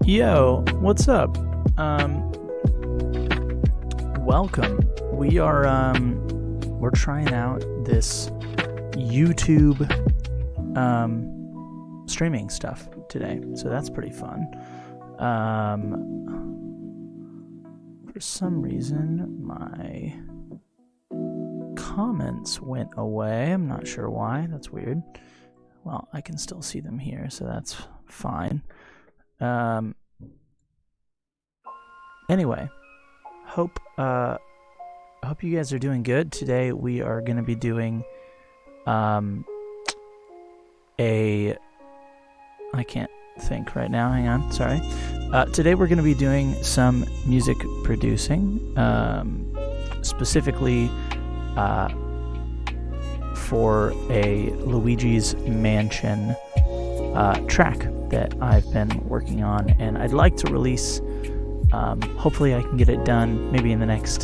Yo, what's up? Welcome. We're trying out this YouTube streaming stuff today, so that's pretty fun. For some reason, my comments went away. I'm not sure why. That's weird. Well, I can still see them here, so that's fine. Anyway, hope you guys are doing good. Today we are going to be doing I can't think right now. Hang on. Sorry. Today we're going to be doing some music producing, specifically for a Luigi's Mansion track that I've been working on, and I'd like to release. Hopefully I can get it done maybe in the next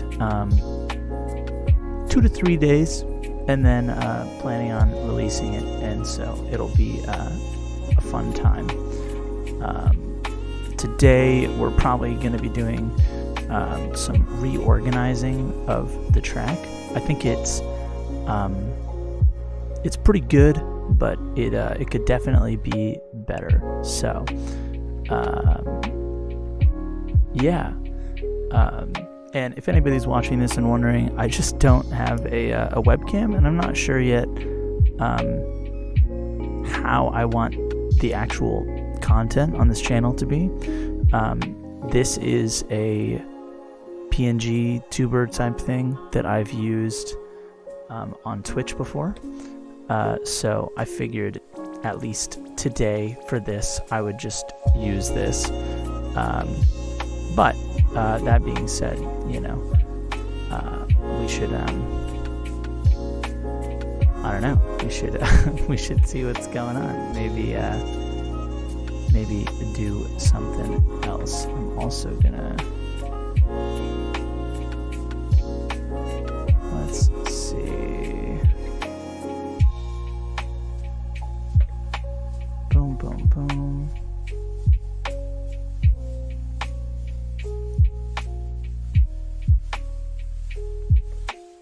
2 to 3 days, and then planning on releasing it, and so it'll be a fun time. Today we're probably going to be doing some reorganizing of the track. I think it's pretty good, but it could definitely be better. So yeah. And if anybody's watching this and wondering, I just don't have a webcam, and I'm not sure yet how I want the actual content on this channel to be. This is a PNG tuber type thing that I've used on Twitch before. So I figured at least today for this, I would just use this. But that being said, you know, we should I don't know, we should see what's going on. Maybe do something else. I'm also gonna, let's see. Boom, boom, boom.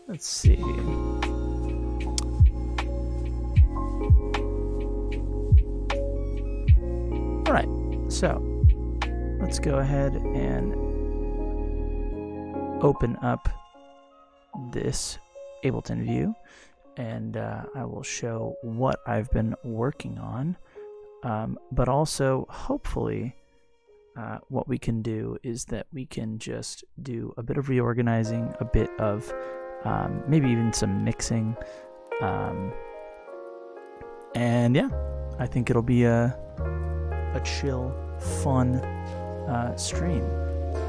Let's see. All right, so let's go ahead and open up this Ableton View, and I will show what I've been working on, but also hopefully what we can do is that we can just do a bit of reorganizing, a bit of maybe even some mixing, and yeah, I think it'll be a chill, fun stream,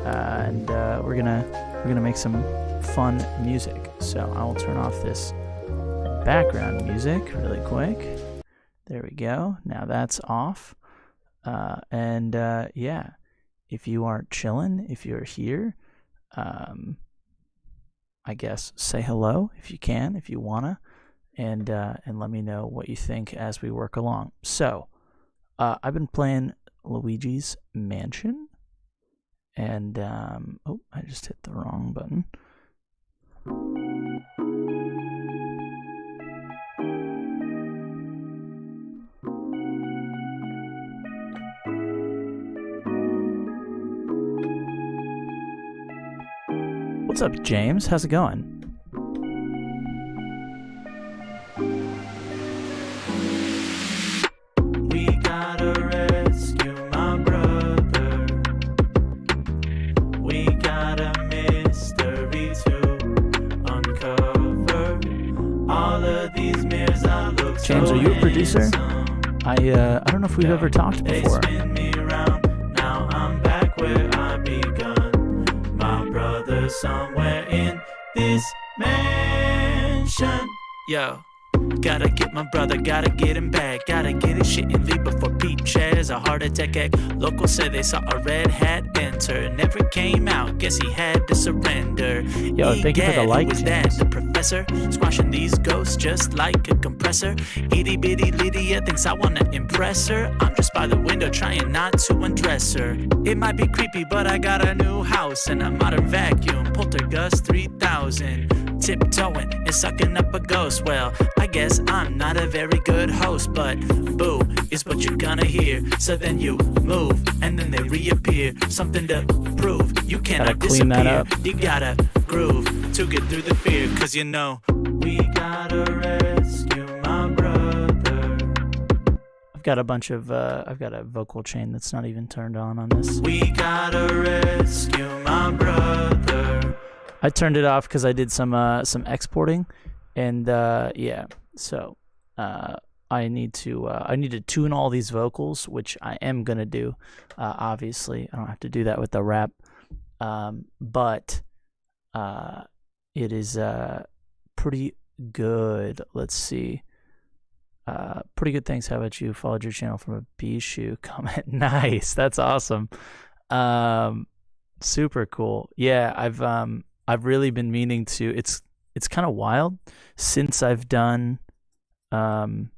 and we're gonna make some fun music. So I will turn off this background music really quick. There we go. Now that's off, and yeah, if you are chilling, if you're here, I guess say hello if you can, if you wanna, and let me know what you think as we work along. So I've been playing Luigi's Mansion, and oh, I just hit the wrong button. What's up, James? How's it going? We gotta rescue my brother. We got a mystery to uncover. All of these mirrors I look so James, are you a producer? handsome. I don't know if we've ever talked They before. spin me around, now I'm back where I begun. My brother's somewhere in this mansion. Yo, Gotta get my brother, gotta get him back. Gotta get his shit and leave before Pete shares a heart attack. Locals said they saw a red hat enter, never came out, guess he had to surrender. Yo, thank you for the like. Was that the professor squashing these ghosts just like a compressor? Itty bitty Lydia thinks I wanna impress her. I'm just by the window trying not to undress her. It might be creepy, but I got a new house and a modern vacuum. Poltergeist 3000. Tiptoeing and sucking up a ghost. Well, I guess I'm not a very good host, but boo is what you're gonna hear. So then you move and then they reappear. Something to prove. You cannot clean that disappear. up. You gotta groove to get through the fear. Cause you know, we gotta rescue my brother. I've got a bunch of I've got a vocal chain that's not even turned on this. We gotta rescue my brother. I turned it off because I did some exporting, and yeah, so I need to tune all these vocals, which I am gonna do. Obviously, I don't have to do that with the rap, but it is pretty good. Let's see. Pretty good. Thanks. How about you? Followed your channel from a Bishu comment. Nice. That's awesome. Super cool. Yeah, I've really been meaning to. It's kind of wild since I've done like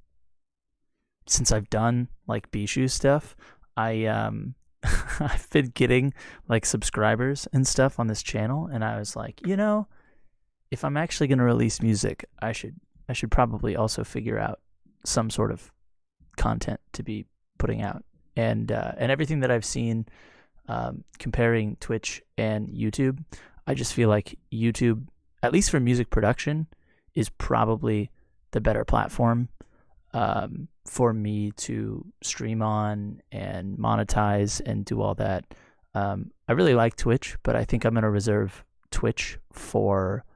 Bishu stuff. I've been getting like subscribers and stuff on this channel, and I was like, you know, if I'm actually going to release music, I should probably also figure out some sort of content to be putting out. And everything that I've seen comparing Twitch and YouTube, I just feel like YouTube, at least for music production, is probably the better platform for me to stream on and monetize and do all that. I really like Twitch, but I think I'm going to reserve Twitch for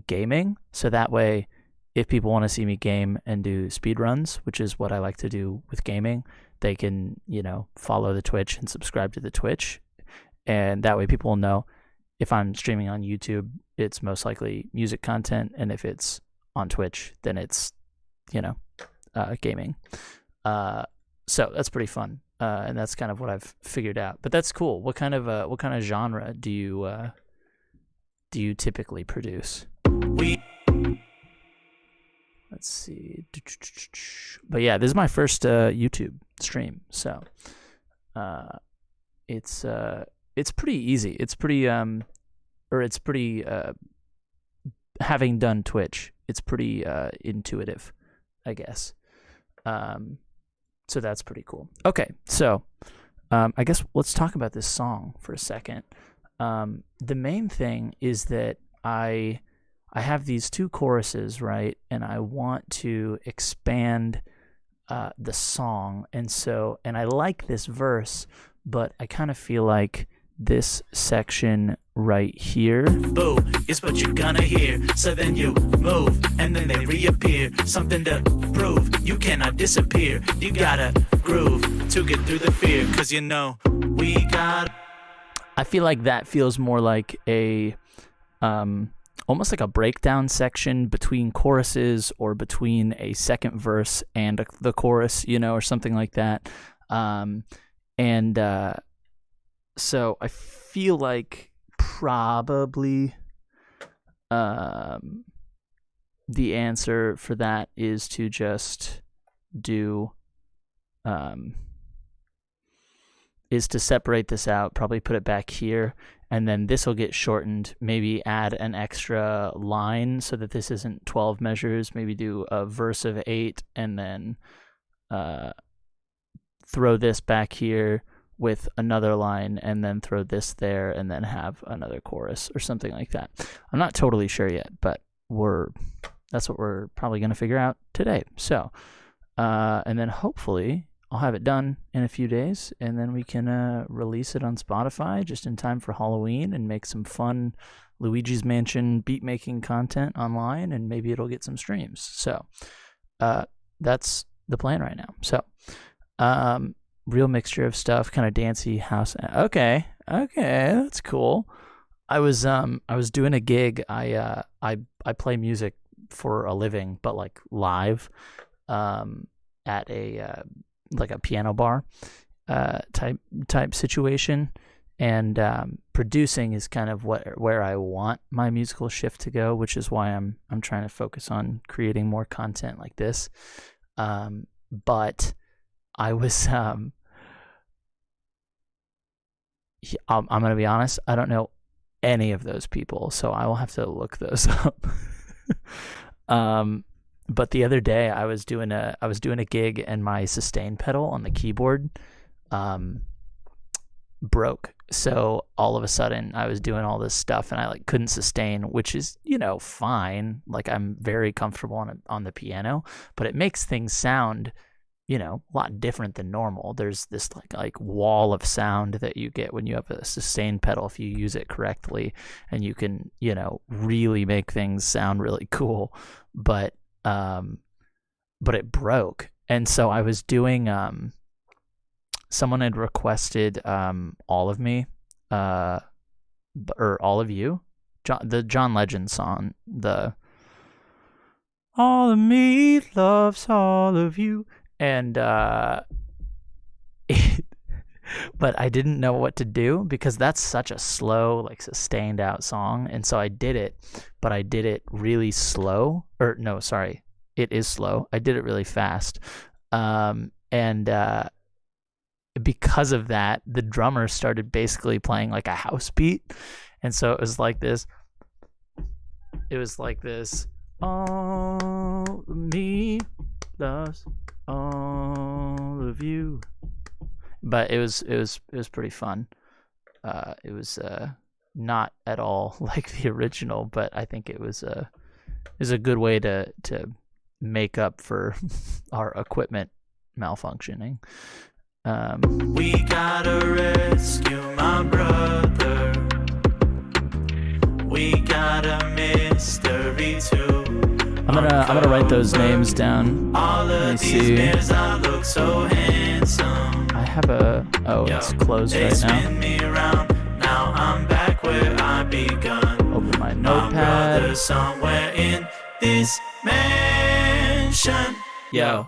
gaming. So that way, if people want to see me game and do speed runs, which is what I like to do with gaming, they can, you know, follow the Twitch and subscribe to the Twitch. And that way people will know if I'm streaming on YouTube, it's most likely music content. And if it's on Twitch, then it's, you know, gaming. So that's pretty fun. And that's kind of what I've figured out. But that's cool. What kind of genre do you typically produce? Let's see. But yeah, this is my first YouTube stream, so it's pretty easy. It's pretty having done Twitch, it's pretty intuitive, I guess. So that's pretty cool. Okay, so I guess let's talk about this song for a second. The main thing is that I have these two choruses, right? And I want to expand the song. And I like this verse, but I kind of feel like this section right here. Boo is what you're gonna hear. So then you move and then they reappear. Something to prove. You cannot disappear. You gotta groove to get through the fear. Cause you know, we got. I feel like that feels more like a almost like a breakdown section between choruses or between a second verse and the chorus, you know, or something like that. So I feel like probably the answer for that is to just do is to separate this out, probably put it back here, and then this will get shortened, maybe add an extra line so that this isn't 12 measures, maybe do a verse of 8 and then throw this back here with another line and then throw this there and then have another chorus or something like that. I'm not totally sure yet, but that's what we're probably going to figure out today. So, and then hopefully I'll have it done in a few days, and then we can release it on Spotify just in time for Halloween and make some fun Luigi's Mansion beat-making content online, and maybe it'll get some streams. So that's the plan right now. So real mixture of stuff, kind of dancey house. Okay, that's cool. I was doing a gig. I play music for a living, but like live, at a like a piano bar type situation. And producing is kind of where I want my musical shift to go, which is why I'm trying to focus on creating more content like this. But I was I'm gonna be honest, I don't know any of those people, so I will have to look those up. But the other day I was doing a gig, and my sustain pedal on the keyboard broke. So all of a sudden I was doing all this stuff and I like couldn't sustain, which is, fine. Like I'm very comfortable on the piano, but it makes things sound, a lot different than normal. There's this like wall of sound that you get when you have a sustain pedal if you use it correctly, and you can, really make things sound really cool. But it broke. And so I was doing someone had requested All of Me, or All of You, the John Legend song, the All of Me loves all of you. And but I didn't know what to do because that's such a slow, like sustained out song. And so I did it, but I did it really slow. Or no, sorry, it is slow. I did it really fast. And because of that, the drummer started basically playing like a house beat. And so it was like this. All of me loves all of you. But it was pretty fun. It was not at all like the original, but I think it was a good way to make up for our equipment malfunctioning. We gotta rescue my brother. We got a mystery too. I'm gonna write those names down. All of these mirrors, I look so handsome. I have it's closed right now. Spin me around. Now I'm back where I begun. Open my My notepad. brother somewhere in this mansion. Yo.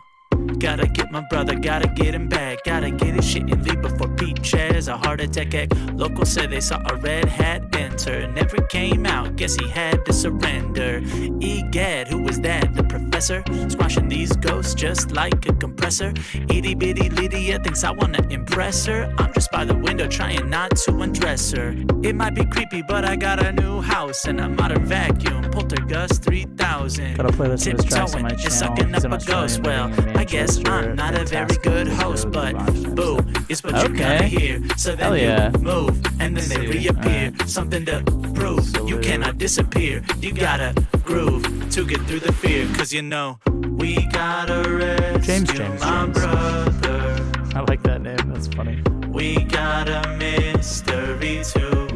Gotta get my brother, gotta get him back. Gotta get his shit and leave before Pete shares a heart attack. Locals said they saw a red hat enter. Never came out, guess he had to surrender. Egad, who was that? The professor? Squashing these ghosts just like a compressor. Itty bitty Lydia thinks I wanna impress her. I'm just by the window trying not to undress her. It might be creepy, but I got a new house and a modern vacuum. Poltergust 3000. Gotta play this with tracks on my Tiptoeing and channel. sucking up I'm a ghost. Well, I guess I'm not a very good host, but boo, it's what you gotta hear. So then you move, and then they reappear. Something to prove, you cannot disappear. You gotta groove to get through the fear. Cause we gotta rescue my brother. I like that name, that's funny. We got a mystery to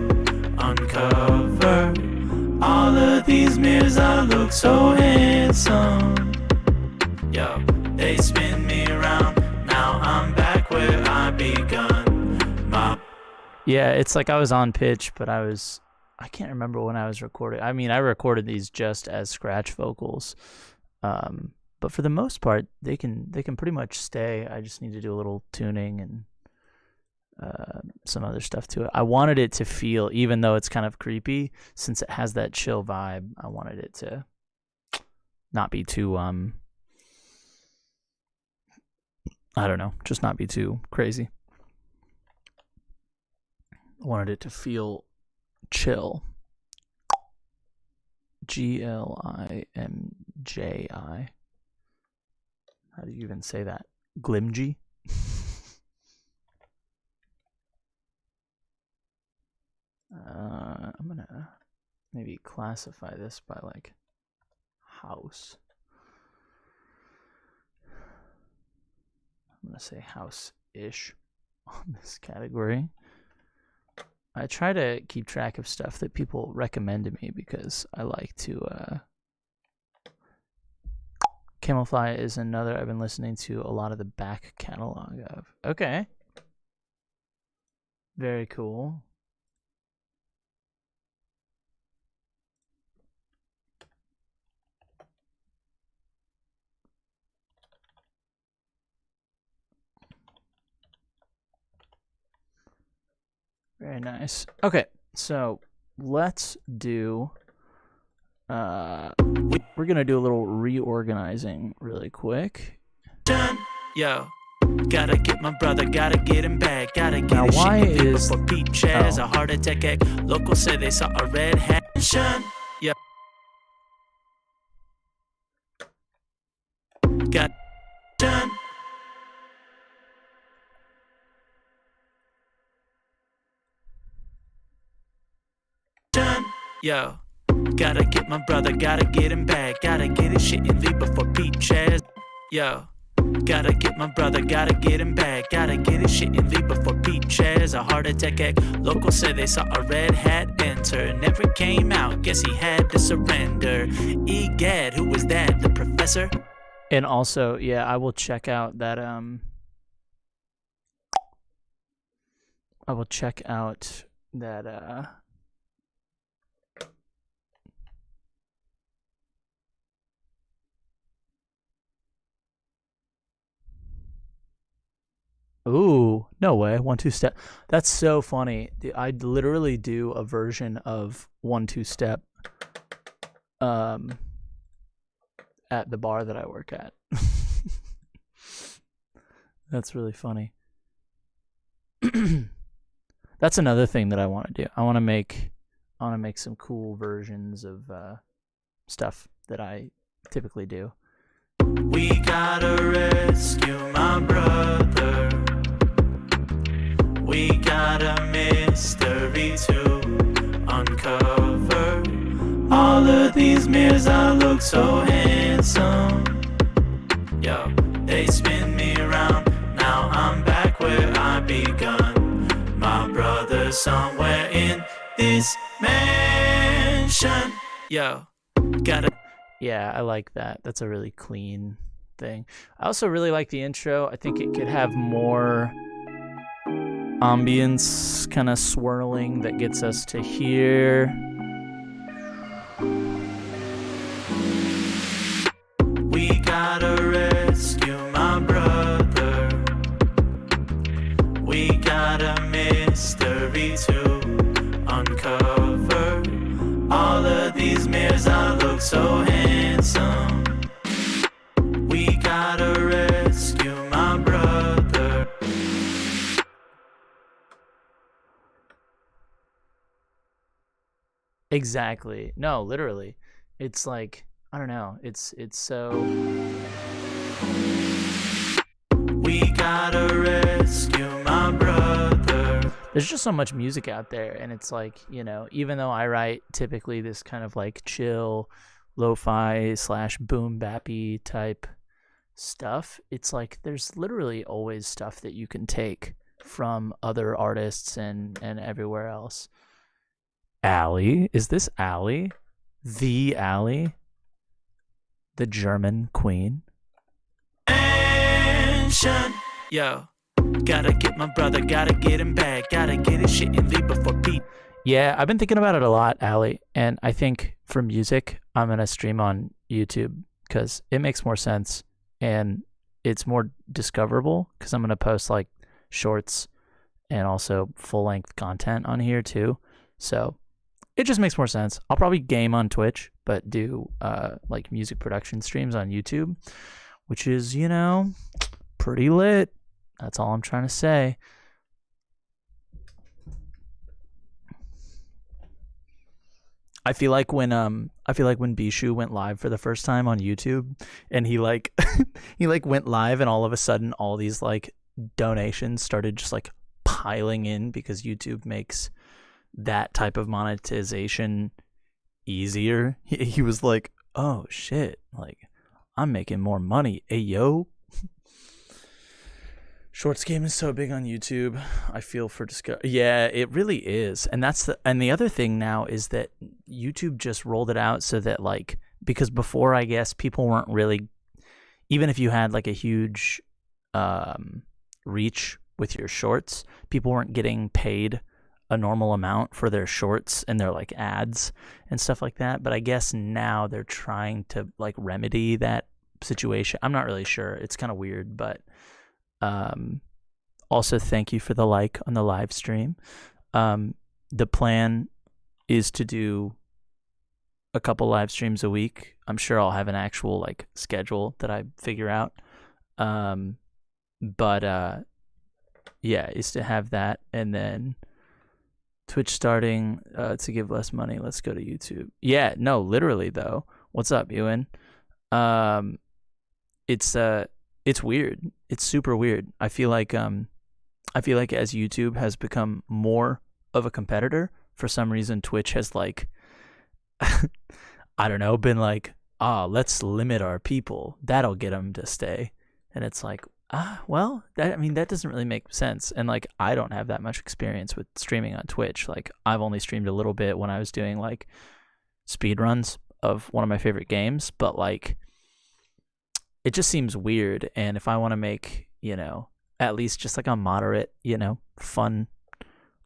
uncover. All of these mirrors, I look so handsome. Yo, they spin me around. Now I'm back where I begun. Yeah, it's like I was on pitch, but I can't remember when I was recording. I mean, I recorded these just as scratch vocals. But for the most part, they can pretty much stay. I just need to do a little tuning and some other stuff to it. I wanted it to feel, even though it's kind of creepy, since it has that chill vibe, I wanted it to not be too I don't know, just not be too crazy. I wanted it to feel chill. Glimji. How do you even say that? Glimji? I'm gonna maybe classify this by like house. I'm gonna say house-ish on this category. I try to keep track of stuff that people recommend to me because I like to. Camoufly is another I've been listening to a lot of the back catalog of. Okay. Very cool. Very nice. Okay, so let's do. We're gonna do a little reorganizing really quick. Yo, gotta get my brother, gotta get him back, gotta get Now, his why shit in is- before Pete Chaz oh. a heart attack act. Locals say they saw a red hat. Yo, got done. Yo, gotta get my brother, gotta get him back, gotta get his shit and leave before Pete Chaz. Yo, gotta get my brother, gotta get him back, gotta get his shit and leave before Pete Chaz a heart attack act. Locals say they saw a red hat enter, never came out, guess he had to surrender. Egad, who was that, the professor? And also, yeah, I will check out that I will check out that Ooh, no way. 1-2 step. That's so funny. I'd literally do a version of 1-2 step at the bar that I work at. That's really funny. That's another thing that I want to do. I want to make some cool versions of stuff that I typically do. We gotta rescue my brother. We got a mystery to uncover. All of these mirrors, I look so handsome. Yo, they spin me around. Now I'm back where I begun. My brother's somewhere in this mansion. Yo, gotta. Yeah, I like that. That's a really clean thing. I also really like the intro. I think it could have more ambience kind of swirling that gets us to here. We gotta rescue my brother. We got a mystery to uncover. All of these mirrors, I look so handsome. We gotta rescue my brother. Exactly. No, literally. It's like, I don't know. It's so. We gotta rescue my brother. There's just so much music out there, and it's like, you know, even though I write typically this kind of like chill, lo-fi / boom bappy type stuff, it's like there's literally always stuff that you can take from other artists and everywhere else. Allie, is this Allie? The Allie? The German queen? Mansion. Yo, gotta get my brother, gotta get him back, gotta get his shit and leave before Pete. Yeah, I've been thinking about it a lot, Allie, and I think for music, I'm going to stream on YouTube because it makes more sense and it's more discoverable because I'm going to post like shorts and also full-length content on here too. So it just makes more sense. I'll probably game on Twitch, but do like music production streams on YouTube, which is, you know, pretty lit. That's all I'm trying to say. I feel like when Bishu went live for the first time on YouTube, and he like he like went live, and all of a sudden all these like donations started just like piling in because YouTube makes that type of monetization easier. He was like, oh shit, like I'm making more money. Hey yo. Shorts game is so big on YouTube. I feel for yeah, it really is. And the other thing now is that YouTube just rolled it out so that like, because before I guess people weren't really, even if you had like a huge reach with your shorts, people weren't getting paid a normal amount for their shorts and their like ads and stuff like that. But I guess now they're trying to like remedy that situation. I'm not really sure. It's kind of weird, but also thank you for the like on the live stream. The plan is to do a couple live streams a week. I'm sure I'll have an actual like schedule that I figure out. But yeah, is to have that, and then Twitch starting to give less money. Let's go to YouTube. Yeah, no, literally though. What's up, Ewan? It's weird. It's super weird. I feel like as YouTube has become more of a competitor, for some reason Twitch has like I don't know, been like, let's limit our people. That'll get them to stay. And it's like, well, that doesn't really make sense. And like, I don't have that much experience with streaming on Twitch. Like, I've only streamed a little bit when I was doing like speed runs of one of my favorite games, but like, it just seems weird. And if I want to make, at least just like a moderate, fun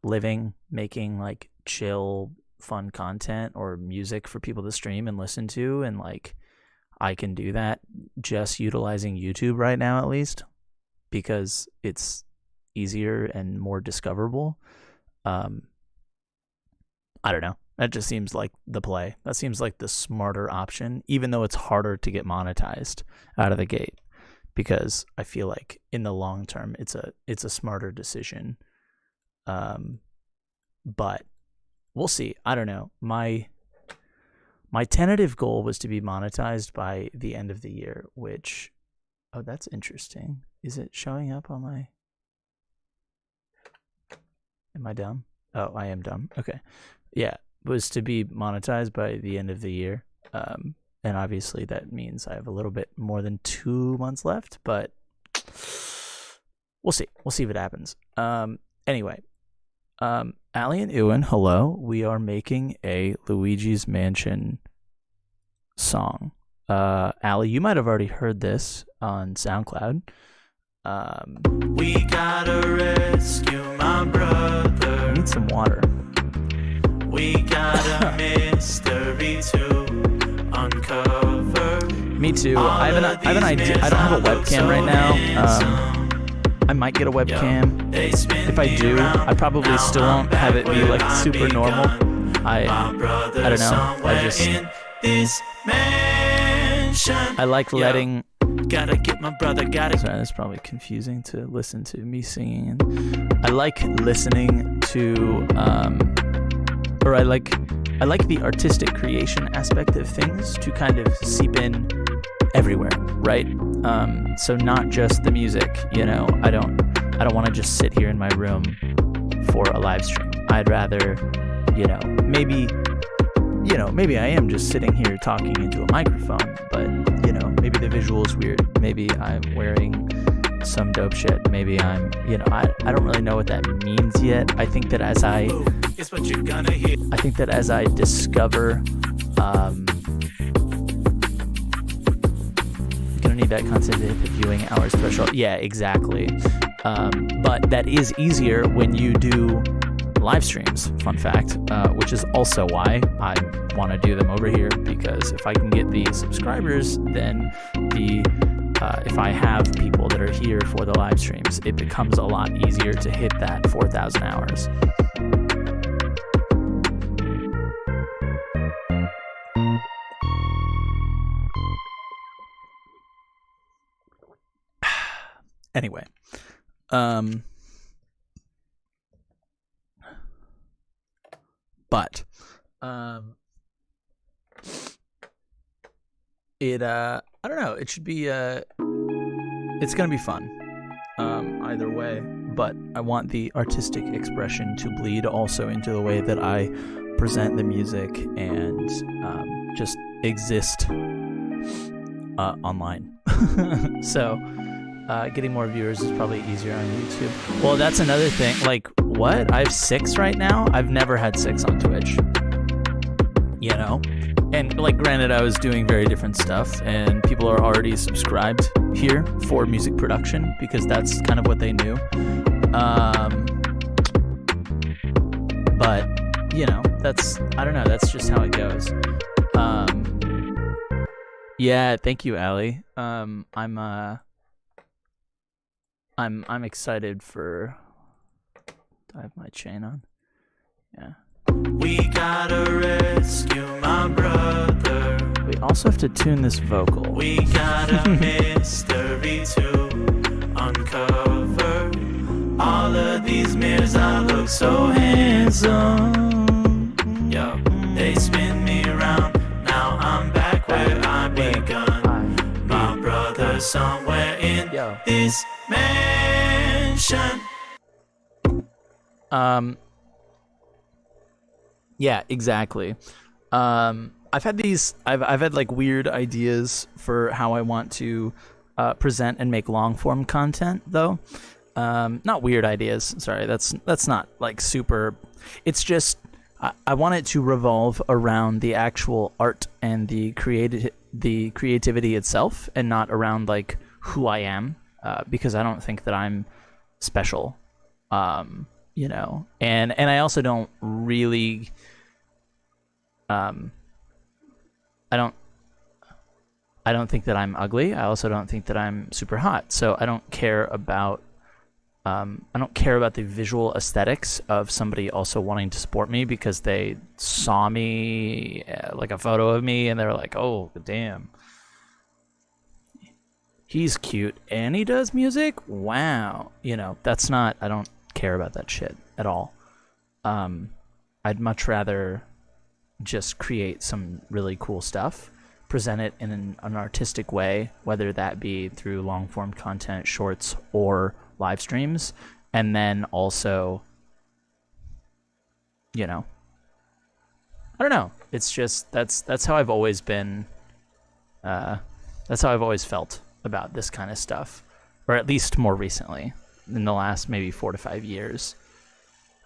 living, making like chill, fun content or music for people to stream and listen to, and like, I can do that just utilizing YouTube right now, at least, because it's easier and more discoverable. I don't know. That just seems like the play. That seems like the smarter option, even though it's harder to get monetized out of the gate, because I feel like in the long term, it's a smarter decision. But we'll see. I don't know. My tentative goal was to be monetized by the end of the year, which, that's interesting. Is it showing up on my... Am I dumb? Oh, I am dumb. Okay. Yeah, was to be monetized by the end of the year. And obviously that means I have a little bit more than 2 months left, but we'll see. We'll see if it happens. Anyway, Ali and Ewan, hello. We are making a Luigi's Mansion song. Ali, you might have already heard this on SoundCloud. We gotta rescue my brother. I need some water. We got a mystery to uncover. Me too. I have an idea. I don't have a webcam right now. I might get a webcam. If I do, I probably still won't have it be like super normal. I don't know. I like letting... Gotta get my brother, Sorry, that's probably confusing to listen to me singing. I like listening to, or I like the artistic creation aspect of things to kind of seep in everywhere, right? So not just the music, I don't want to just sit here in my room for a live stream. I'd rather, maybe I am just sitting here talking into a microphone, but maybe the visual is weird. Maybe I'm wearing some dope shit. Maybe I'm, I don't really know what that means yet. I think that as I discover, gonna need that content to hit the viewing hours threshold. Yeah, exactly. But that is easier when you do live streams, fun fact, which is also why I want to do them over here, because if I can get the subscribers, then if I have people that are here for the live streams, it becomes a lot easier to hit that 4,000 hours. Anyway, but I don't know, it should be it's gonna be fun either way, but I want the artistic expression to bleed also into the way that I present the music and just exist online. So getting more viewers is probably easier on YouTube. Well, that's another thing. Like, what? I have 6 right now? I've never had 6 on Twitch. And like, granted, I was doing very different stuff, and people are already subscribed here for music production because that's kind of what they knew. But that's, I don't know, that's just how it goes. Yeah, thank you, Ali. I'm excited for... I have my chain on. Yeah. We gotta rescue my brother. We also have to tune this vocal. We got a mystery to uncover. All of these mirrors, I look so handsome. Yo, they spin me around. Now I'm back where I begun. My brother somewhere in this mansion. Yeah, exactly. I've had like weird ideas for how I want to present and make long form content though. Not weird ideas. Sorry, that's not like super. It's just I want it to revolve around the actual art and the creativity itself, and not around like who I am, because I don't think that I'm special. You know, and I also don't really. I don't think that I'm ugly. I also don't think that I'm super hot. So I don't care about the visual aesthetics of somebody also wanting to support me because they saw me, like a photo of me, and they're like, "Oh, damn, he's cute and he does music. Wow." You know, that's not. I don't care about that shit at all. I'd much rather just create some really cool stuff, present it in an artistic way, whether that be through long form content, shorts, or live streams, and then also, you know, I don't know. It's just that's how I've always been. That's how I've always felt about this kind of stuff, or at least more recently, in the last maybe 4 to 5 years.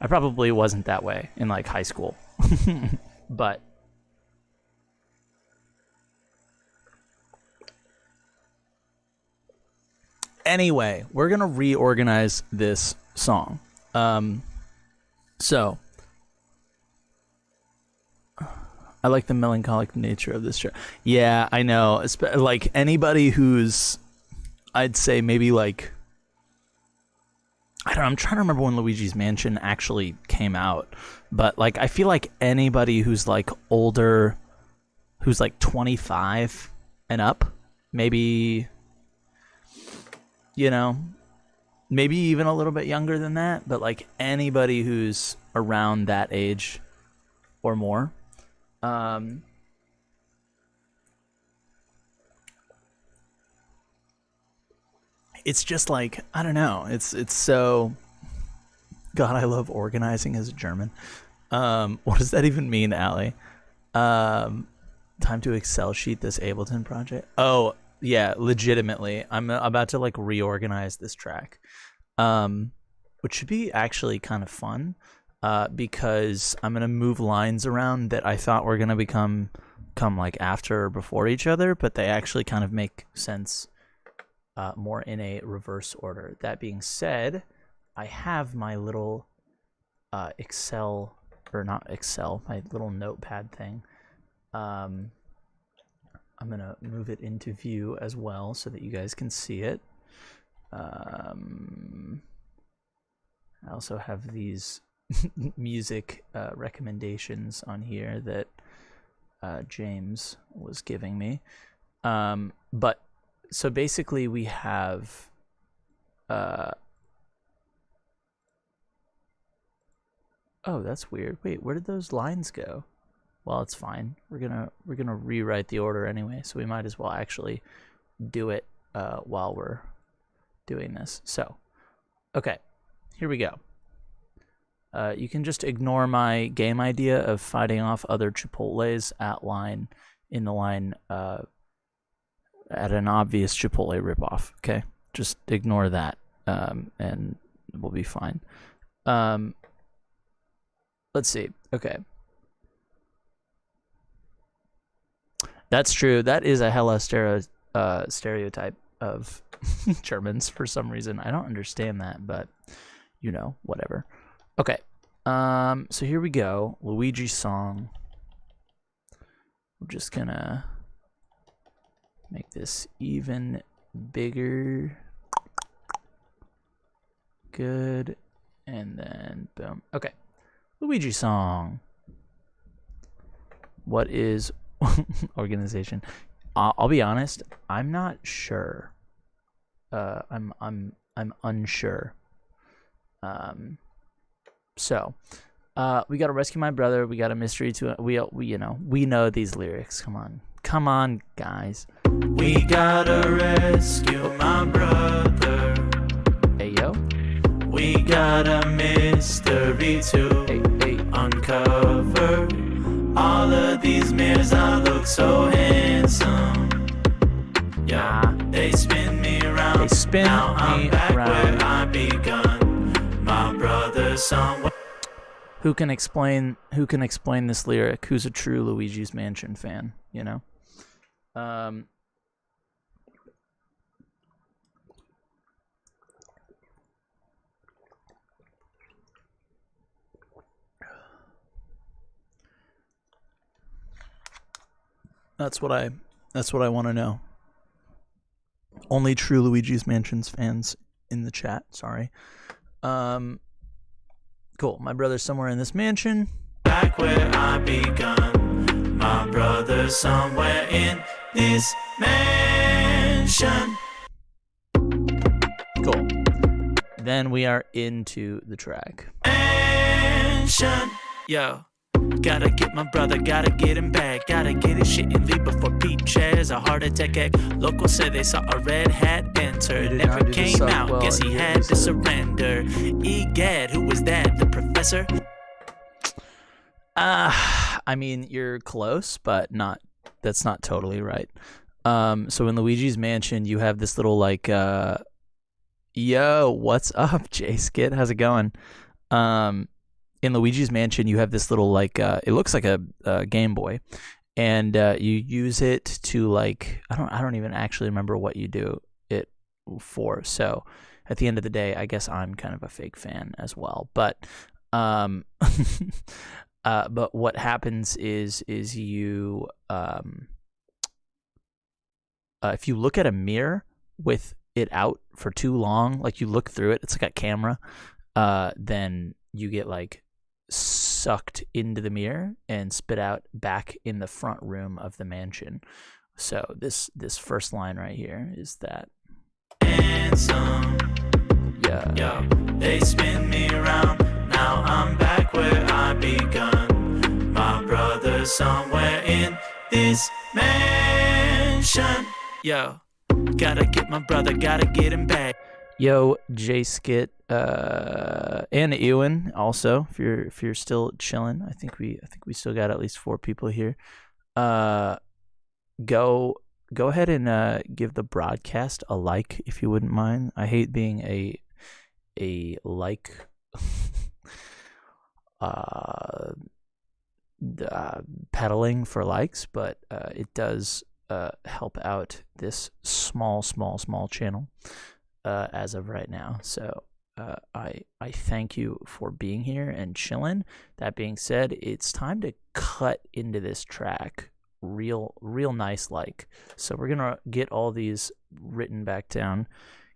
I probably wasn't that way in like high school, but. Anyway, we're gonna reorganize this song. So I like the melancholic nature of this track. Yeah, I know. Like anybody who's, I'd say maybe like, I don't know, I'm trying to remember when Luigi's Mansion actually came out, but like I feel like anybody who's like older, who's like 25 and up, maybe, you know, maybe even a little bit younger than that, but like anybody who's around that age or more, it's just like, I don't know, it's so, God, I love organizing as a German. What does that even mean, Allie? Time to Excel sheet this Ableton project. Oh, yeah, legitimately. I'm about to like reorganize this track, which should be actually kind of fun, because I'm gonna move lines around that I thought were gonna come like after or before each other, but they actually kind of make sense more in a reverse order. That being said, I have my little Excel, or not Excel, my little notepad thing. I'm gonna move it into view as well so that you guys can see it. I also have these music recommendations on here that James was giving me. But so basically we have oh, that's weird. Wait, where did those lines go? Well, it's fine. We're gonna rewrite the order anyway, so we might as well actually do it while we're doing this. So, okay, here we go. You can just ignore my game idea of fighting off other Chipotles in the line at an obvious Chipotle ripoff. Okay, just ignore that, and we'll be fine. Let's see. Okay. That's true. That is a hella stereotype of Germans for some reason. I don't understand that, but you know, whatever. Okay. So here we go. Luigi song. We're just gonna make this even bigger. Good. And then boom. Okay. Luigi song. What is organization? I'll be honest. I'm not sure. I'm unsure. So, we gotta rescue my brother. We got a mystery to we know these lyrics. Come on, guys. We gotta rescue my brother. Hey yo. We got a mystery to uncover. All of these mirrors, I look so handsome. Yeah, they spin me around. They spin now me I'm back around. where I begun. My brother somewhere. Who can explain this lyric? Who's a true Luigi's Mansion fan? You know. That's what I want to know. Only true Luigi's Mansions fans in the chat. Sorry. Cool. My brother's somewhere in this mansion. Back where I begun. My brother's somewhere in this mansion. Cool. Then we are into the track. Mansion. Yo. Gotta get my brother, gotta get him back. Gotta get his shit and leave before Pete shares a heart attack. Locals say they saw a red hat enter. Never came out, well, guess he had to surrender. Egad, who was that? The professor? I mean, you're close, but that's not totally right. So in Luigi's Mansion, you have this little like, yo, what's up, J-Skit? How's it going? In Luigi's Mansion, you have this little like it looks like a Game Boy, and you use it to like I don't even actually remember what you do it for. So at the end of the day, I guess I'm kind of a fake fan as well. But but what happens is you if you look at a mirror with it out for too long, like you look through it, it's like a camera, then you get like sucked into the mirror and spit out back in the front room of the mansion. So this first line right here is that. Handsome. Yeah. Yo, they spin me around. Now I'm back where I begun. My brother's somewhere in this mansion. Yo, gotta get my brother, gotta get him back. Yo, J-Skit, and Ewan also. If you're still chilling, I think we still got at least 4 people here. Go ahead and give the broadcast a like if you wouldn't mind. I hate being a like peddling for likes, but it does help out this small channel. As of right now, so I thank you for being here and chilling. That being said, it's time to cut into this track real nice like. So we're gonna get all these written back down.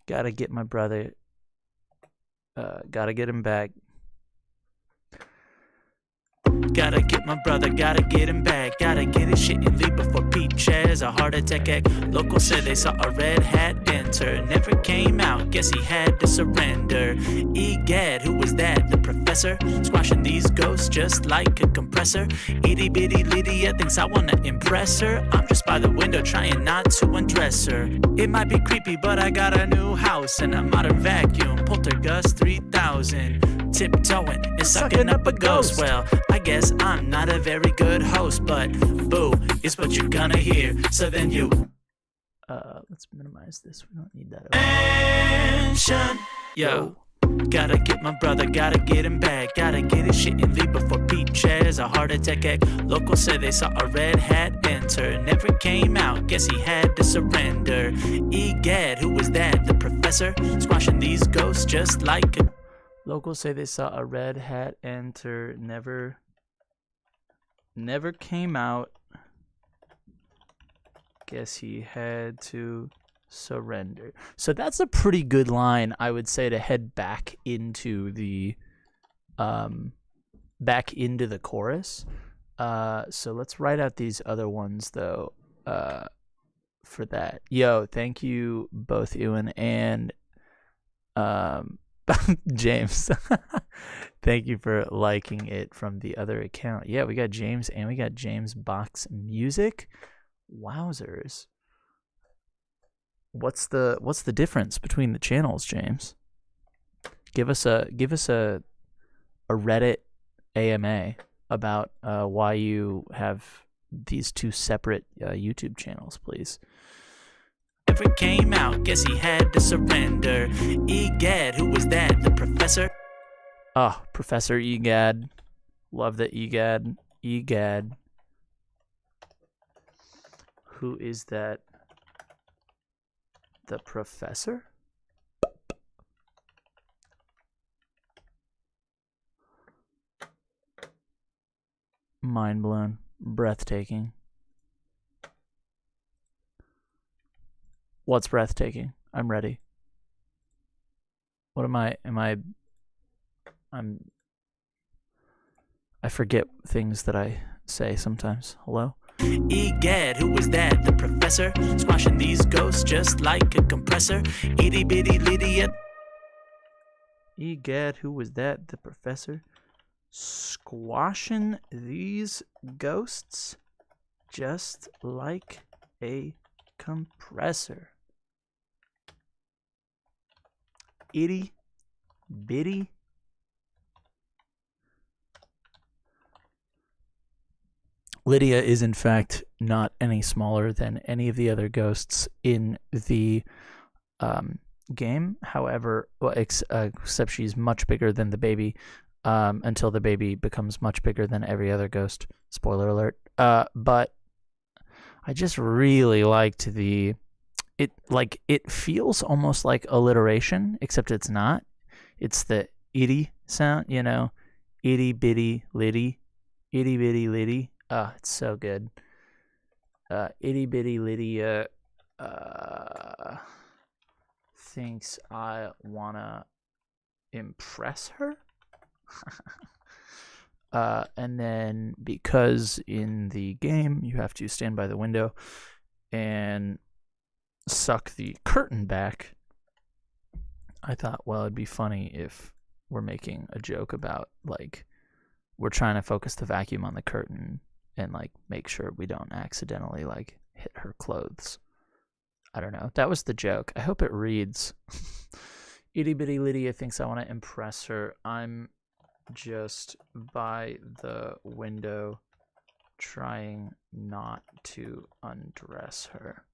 Gotta get my brother. Gotta get him back. Gotta get my brother, gotta get him back. Gotta get his shit and leave before Pete shares a heart attack. Locals said they saw a red hat enter. Never came out, guess he had to surrender. Egad, who was that? The professor? Squashing these ghosts just like a compressor. Itty bitty Lydia thinks I wanna impress her. I'm just by the window trying not to undress her. It might be creepy, but I got a new house and a modern vacuum. Poltergust 3000. Tiptoeing and sucking up a ghost. Well, I guess I'm not a very good host, but boo is what you're gonna hear. So then you Let's minimize this. We don't need that. Mansion. Yo, gotta get my brother, gotta get him back. Gotta get his shit and leave before Pete shares a heart attack. Locals said they saw a red hat enter. Never came out, guess he had to surrender. Egad, who was that? The professor? Squashing these ghosts just like a... Locals say they saw a red hat enter. Never came out. Guess he had to surrender. So that's a pretty good line, I would say, to head back into the back into the chorus. So let's write out these other ones though. For that, yo, thank you both, Ewan and James. Thank you for liking it from the other account. Yeah, we got James and we got James Box Music. Wowzers. What's the difference between the channels, James? Give us a Reddit AMA about why you have these two separate YouTube channels, please. Never came out, guess he had to surrender. Egad, who was that? The professor? Oh, Professor Egad. Love the Egad. Egad. Who is that? The professor? Mind blown. Breathtaking. What's breathtaking? I'm ready. What am I? I forget things that I say sometimes. Hello? Egad, who was that? The professor? Squashing these ghosts just like a compressor. Itty bitty Lydia. Egad, who was that? The professor? Squashing these ghosts just like a compressor. Itty bitty. Lydia is in fact not any smaller than any of the other ghosts in the game. However, except she's much bigger than the baby, until the baby becomes much bigger than every other ghost. Spoiler alert. But I just really liked it feels almost like alliteration, except it's not. It's the itty sound, you know, itty bitty liddy, itty bitty liddy. It's so good. Itty bitty Lydia thinks I wanna impress her. And then because in the game you have to stand by the window and suck the curtain back, I thought, well, it'd be funny if we're making a joke about, like, we're trying to focus the vacuum on the curtain and, like, make sure we don't accidentally, like, hit her clothes. I don't know. That was the joke. I hope it reads. Itty bitty Lydia thinks I want to impress her. I'm just by the window trying not to undress her.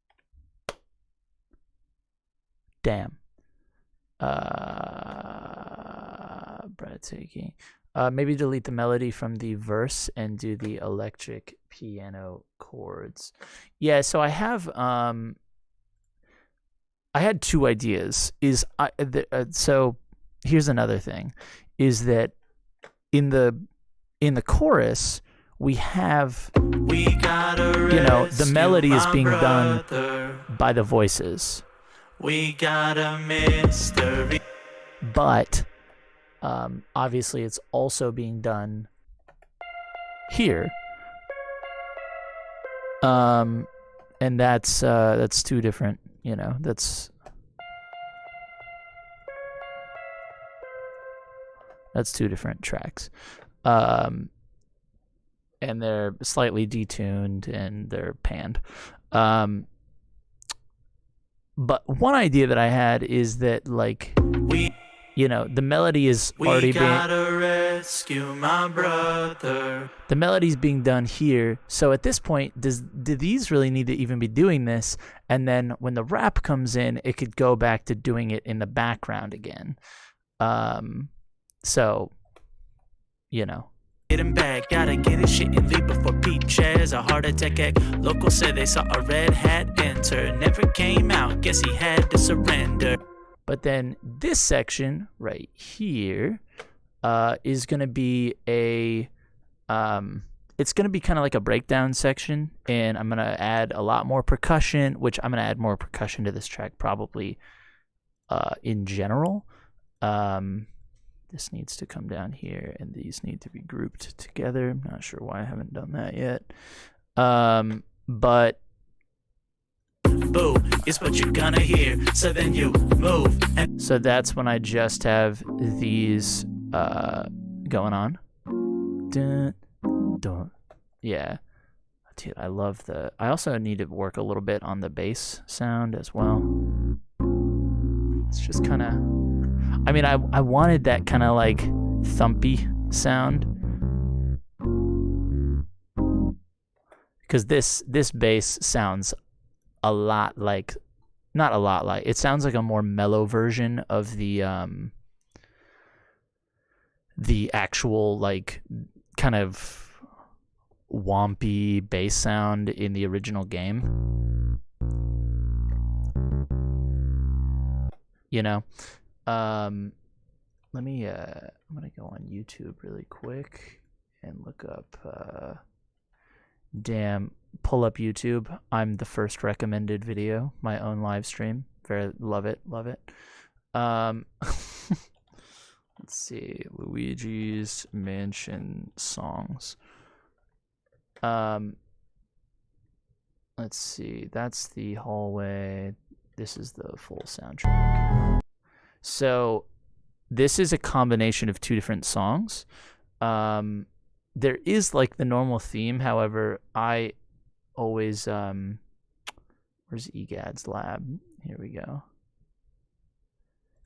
Damn. Breathtaking. Maybe delete the melody from the verse and do the electric piano chords. Yeah, so I have I had two ideas. So here's another thing, is that in the chorus we have, the melody is being done by the voices. We got a mystery. But obviously it's also being done here. And that's two different, that's two different tracks. And they're slightly detuned and they're panned. But one idea that I had is that, like, the melody is already being... rescue my brother. The melody's being done here. So at this point, do these really need to even be doing this? And then when the rap comes in, it could go back to doing it in the background again. So, Get him back, gotta get his shit and leave before Pete shares a heart attack. Locals said they saw a red hat enter. Never came out, guess he had to surrender. But then this section right here is going to be it's going to be kind of like a breakdown section, and I'm going to add a lot more percussion, which I'm going to add more percussion to this track probably in general. this needs to come down here, and these need to be grouped together. I'm not sure why I haven't done that yet. But Boo is what you're gonna hear, so then you move. So that's when I just have these going on. Dun, dun. Yeah. Dude, I love I also need to work a little bit on the bass sound as well. It's just kind of, I mean, I wanted that kind of like thumpy sound. Because this bass sounds a lot like, not a lot like, it sounds like a more mellow version of the actual like kind of wompy bass sound in the original game. You know? Let me I'm gonna go on YouTube really quick and look up pull up YouTube. I'm the first recommended video, my own live stream. Love it. Let's see, Luigi's Mansion songs. Let's see, that's the hallway. This is the full soundtrack. So this is a combination of two different songs. There is like the normal theme, however, I always where's EGAD's lab? Here we go.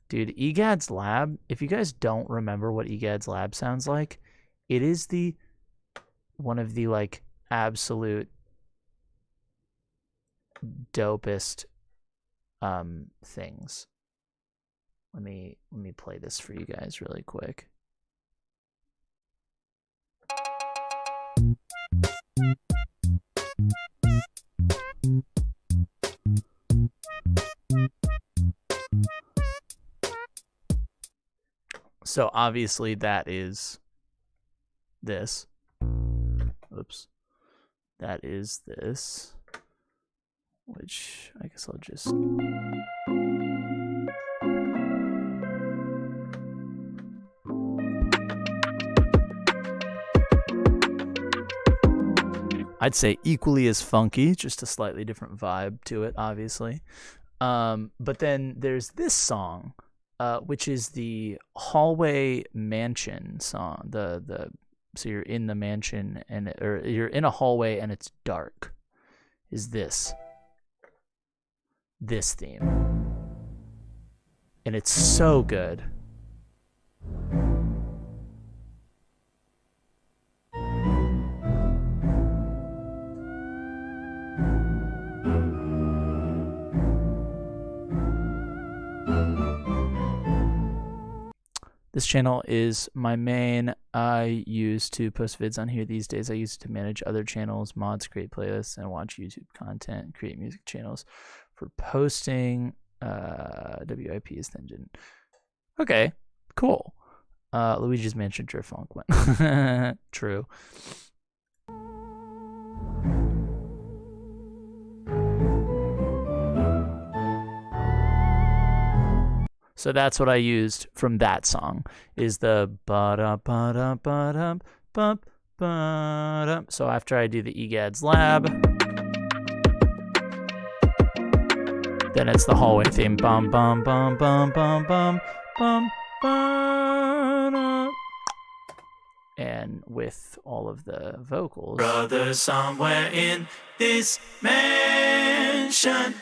Dude, EGAD's lab, if you guys don't remember what EGAD's lab sounds like, it is one of the like absolute dopest things. Let me play this for you guys really quick. So obviously that is this. Oops. That is this. Which I guess I'll just... I'd say equally as funky, just a slightly different vibe to it, obviously. But then there's this song, which is the hallway mansion song. So you're in the mansion or you're in a hallway and it's dark. Is this theme, and it's so good. This channel is my main. I use to post vids on here these days. I use it to manage other channels, mods, create playlists, and watch YouTube content, create music channels for posting. WIP is the engine. Okay, cool. Luigi's Mansion Drift Funk went. True. So that's what I used from that song, is the ba-da-ba-da-ba-dum-bum-ba-dum. So after I do the EGAD's lab, then it's the hallway theme. Bum bum bum bum bum bum bum bum. And with all of the vocals. Brother somewhere in this mansion.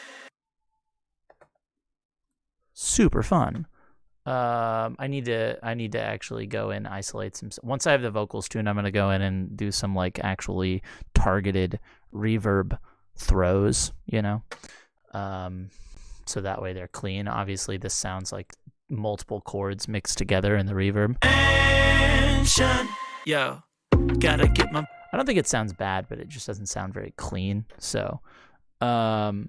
Super fun. I need to actually go and isolate some. Once I have the vocals tuned, I'm gonna go in and do some like actually targeted reverb throws, you know, so that way they're clean. Obviously, this sounds like multiple chords mixed together in the reverb. Yo, gotta get my. I don't think it sounds bad, but it just doesn't sound very clean. So, but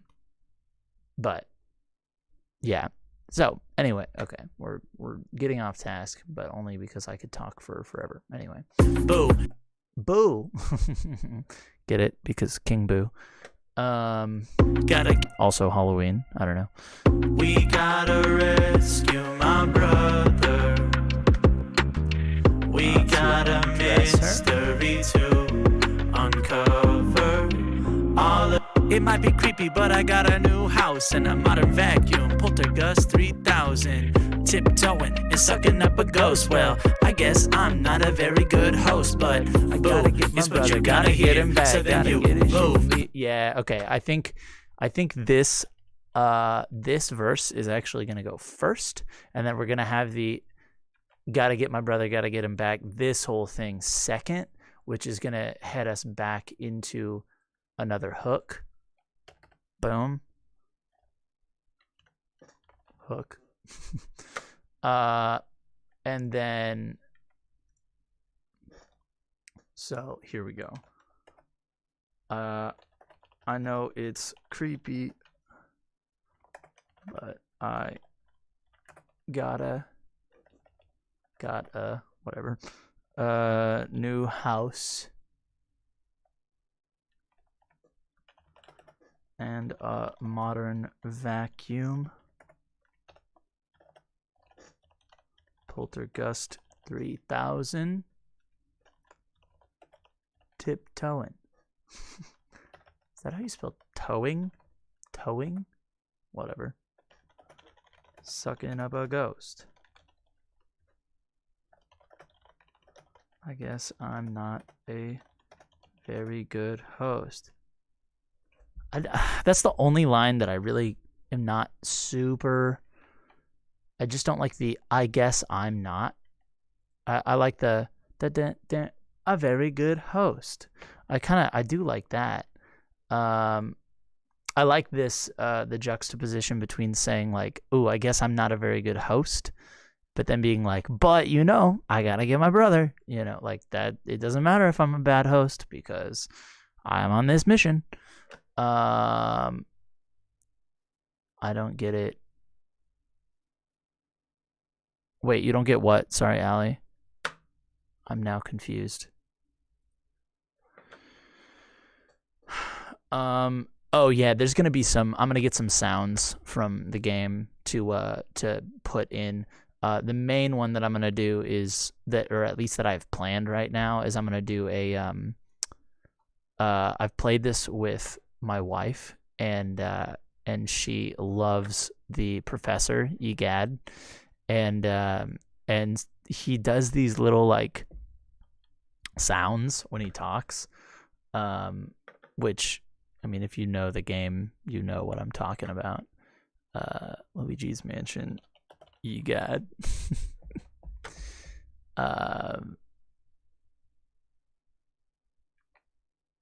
yeah. So anyway, okay, we're getting off task, but only because I could talk for forever. Anyway, boo, get it? Because King Boo. Also Halloween. I don't know. We gotta rescue my brother. undress her. mystery to uncover all of. It might be creepy, but I got a new house and a modern vacuum. Poltergust 3000. Tiptoeing and sucking up a ghost. Well, I guess I'm not a very good host, but I gotta get my it's what brother, you gotta get him back, So then gotta you get his move. shit. Yeah, okay. I think this this verse is actually gonna go first, and then we're gonna have the gotta get my brother, gotta get him back, this whole thing second, which is gonna head us back into another hook. Boom. Hook. And then, so here we go. I know it's creepy, but I got a whatever new house and a modern vacuum. Poltergust 3000. Tiptoeing. Is that how you spell towing? Towing? Whatever. Sucking up a ghost. I guess I'm not a very good host. That's the only line that I really am not super. I just don't like the I guess I'm not. I like the a very good host. I do like that. I like this the juxtaposition between saying like, "Ooh, I guess I'm not a very good host," but then being like, "But I gotta get my brother." Like that. It doesn't matter if I'm a bad host because I'm on this mission. I don't get it. Wait, you don't get what? Sorry, Allie. I'm now confused. Oh yeah, there's gonna be I'm gonna get some sounds from the game to put in. The main one that I'm gonna do is that, or at least that I've planned right now, is I'm gonna do a I've played this with my wife, and she loves the professor Egad, and he does these little like sounds when he talks, which, I mean, if you know the game, you know what I'm talking about. Luigi's Mansion, Egad.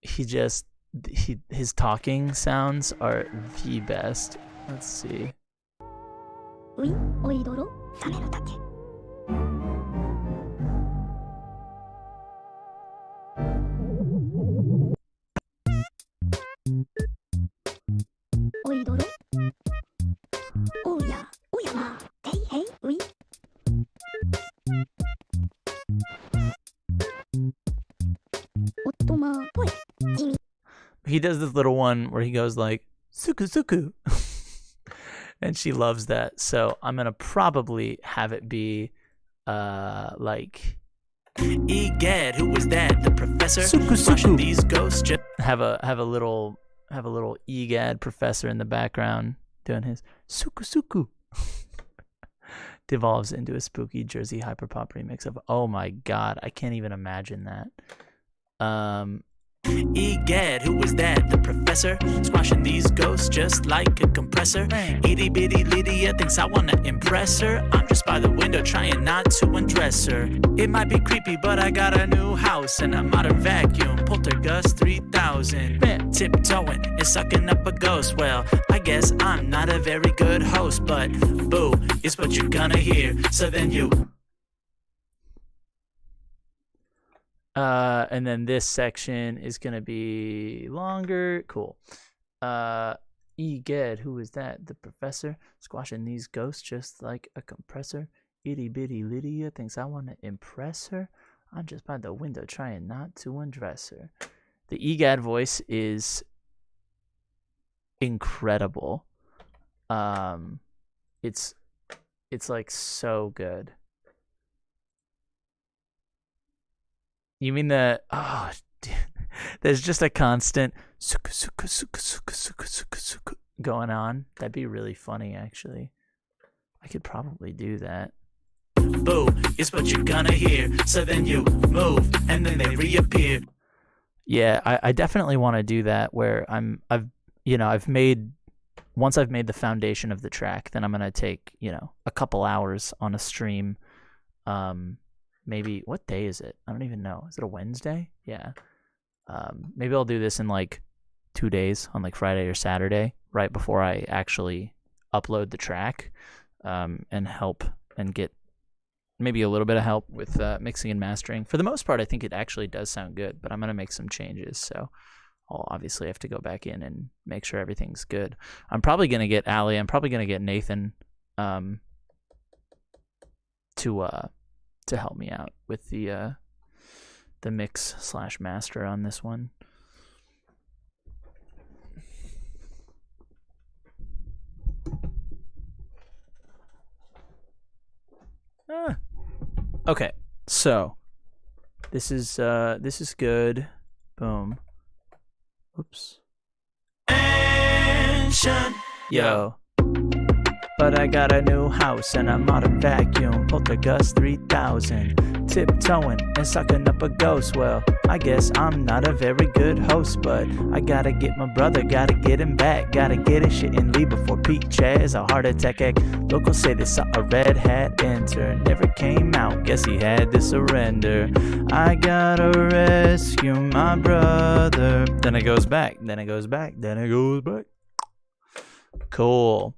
His talking sounds are the best. Let's see. He does this little one where he goes like suku suku, and she loves that. So I'm gonna probably have it be like Egad, who was that? The professor? Suku Squashing suku. these ghosts. have a little Egad professor in the background doing his suku suku. Devolves into a spooky Jersey hyperpop remix of, oh my god, I can't even imagine that. Egad, who was that? The professor? Squashing these ghosts just like a compressor. Itty bitty Lydia thinks I wanna impress her. I'm just by the window trying not to undress her. It might be creepy, but I got a new house and a modern vacuum. Poltergust 3000. Tiptoeing and sucking up a ghost. Well, I guess I'm not a very good host, but boo, it's what you're gonna hear. So then you. And then this section is gonna be longer. Cool. Egad, who is that? The professor? Squashing these ghosts just like a compressor. Itty bitty Lydia thinks I wanna impress her. I'm just by the window trying not to undress her. The Egad voice is incredible. It's like so good. You mean there's just a constant going on? That'd be really funny, actually. I could probably do that. Boo is what you're gonna hear. So then you move, and then they reappear. Yeah, I definitely want to do that where I've made the foundation of the track, then I'm gonna take, a couple hours on a stream. Maybe what day is it? I don't even know. Is it a Wednesday? Yeah. Maybe I'll do this in like 2 days on like Friday or Saturday, right before I actually upload the track, and help and get maybe a little bit of help with mixing and mastering. For the most part, I think it actually does sound good, but I'm going to make some changes. So I'll obviously have to go back in and make sure everything's good. I'm probably going to get Ali. I'm probably going to get Nathan to help me out with the mix/master on this one. Okay, so this is good. Boom. Oops. Yo. But I got a new house and I'm out of vacuum. Poltergust 3000. Tiptoeing and sucking up a ghost. Well, I guess I'm not a very good host, but I gotta get my brother, gotta get him back. Gotta get his shit and leave before Pete Chaz a heart attack. Locals say they saw a red hat enter. Never came out, guess he had to surrender. I gotta rescue my brother. Then it goes back, then it goes back, then it goes back. Cool.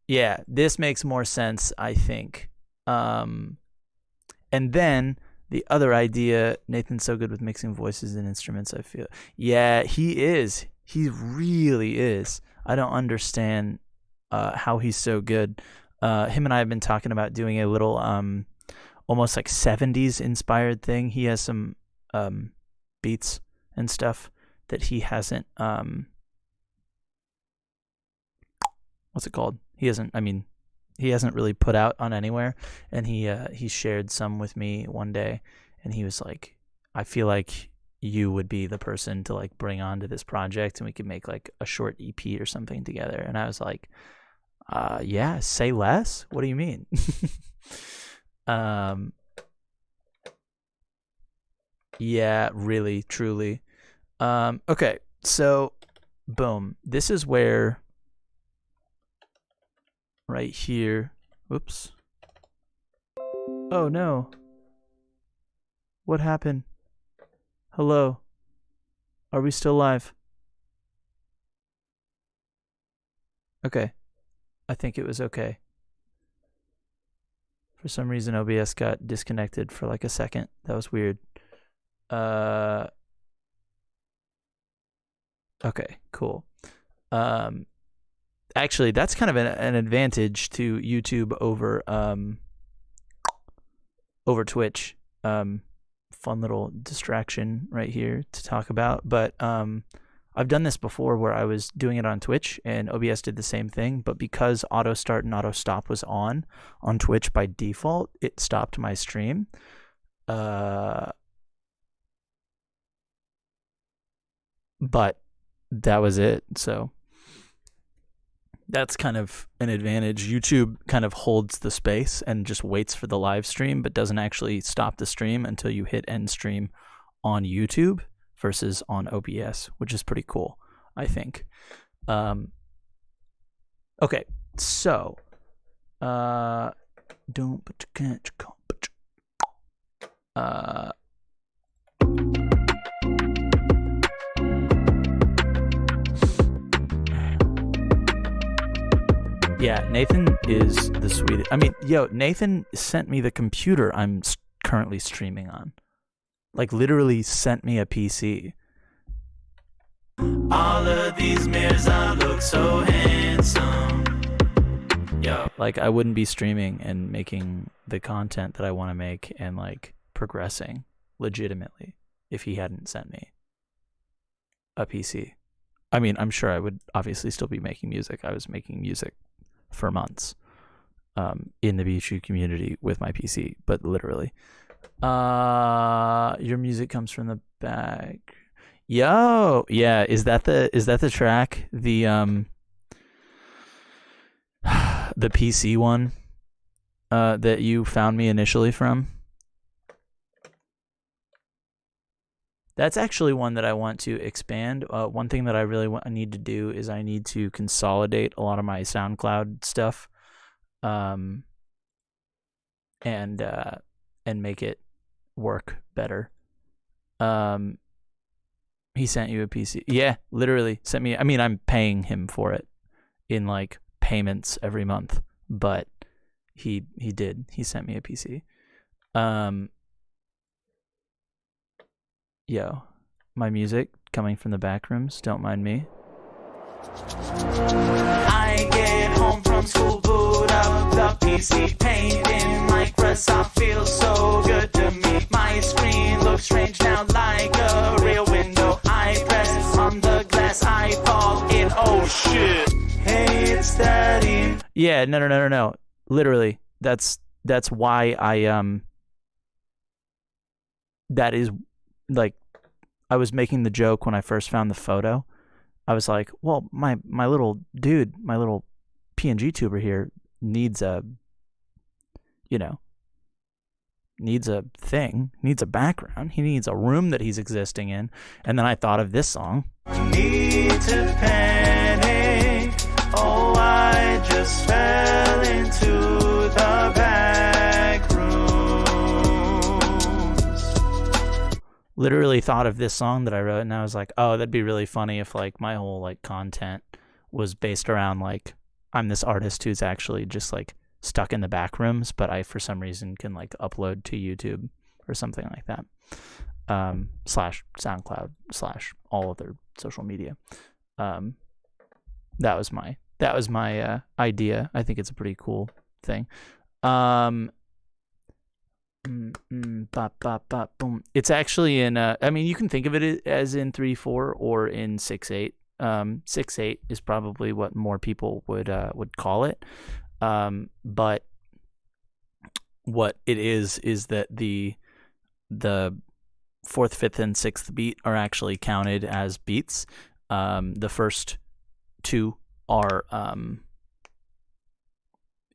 Yeah, this makes more sense, I think. And then the other idea, Nathan's so good with mixing voices and instruments, I feel. Yeah, he is. He really is. I don't understand how he's so good. Him and I have been talking about doing a little almost like 70s inspired thing. He has some beats and stuff that he hasn't what's it called? He hasn't really put out on anywhere, and he shared some with me one day, and he was like, I feel like you would be the person to like bring onto this project, and we could make like a short EP or something together. And I was like, yeah, say less. What do you mean? Yeah, really, truly. Okay, so boom. This is where right here. Whoops. Oh no. What happened? Hello. Are we still live? Okay. I think it was okay. For some reason OBS got disconnected for like a second. That was weird. Okay, cool. Actually, that's kind of an advantage to YouTube over Twitch. Fun little distraction right here to talk about. But I've done this before where I was doing it on Twitch and OBS did the same thing. But because auto start and auto stop was on Twitch by default, it stopped my stream. But that was it. So that's kind of an advantage. YouTube kind of holds the space and just waits for the live stream, but doesn't actually stop the stream until you hit end stream on YouTube versus on OBS, which is pretty cool, I think. Okay, so yeah, Nathan is the sweetest. I mean, Nathan sent me the computer I'm currently streaming on. Like, literally sent me a PC. All of these mirrors, I look so handsome. Yo. Like, I wouldn't be streaming and making the content that I want to make and, like, progressing legitimately if he hadn't sent me a PC. I mean, I'm sure I would obviously still be making music. I was making music for months in the BHU community with my PC, but literally. Your music comes from the back. Yo, yeah, is that the track? The PC one that you found me initially from? That's actually one that I want to expand. One thing that I really I need to do is I need to consolidate a lot of my SoundCloud stuff, um, and make it work better. Um, he sent you a PC. Yeah, literally sent me. I mean, I'm paying him for it in like payments every month, but he did. He sent me a PC. Yo, my music coming from the back rooms. Don't mind me. I get home from school, boot up the PC, paint in Microsoft feels so good to me. My screen looks strange now like a real window. I press on the glass, I fall in. Oh shit! Hey, it's Daddy. Yeah, no. Literally, that's why I that is like, I was making the joke when I first found the photo. I was like, well, my little dude, my little PNG tuber here needs a, needs a thing, needs a background. He needs a room that he's existing in. And then I thought of this song. Need to panic. Oh, I just fell into the back rooms. Literally thought of this song that I wrote, and I was like, oh, that'd be really funny if like my whole like content was based around like I'm this artist who's actually just like stuck in the back rooms, but I for some reason can like upload to YouTube or something like that. Slash SoundCloud slash all other social media. That was my idea. I think it's a pretty cool thing. Boom. It's actually in I mean, you can think of it as in 3/4 or in 6/8. 6/8 is probably what more people would call it. But what it is that the 4th, 5th, and 6th beat are actually counted as beats. The first two are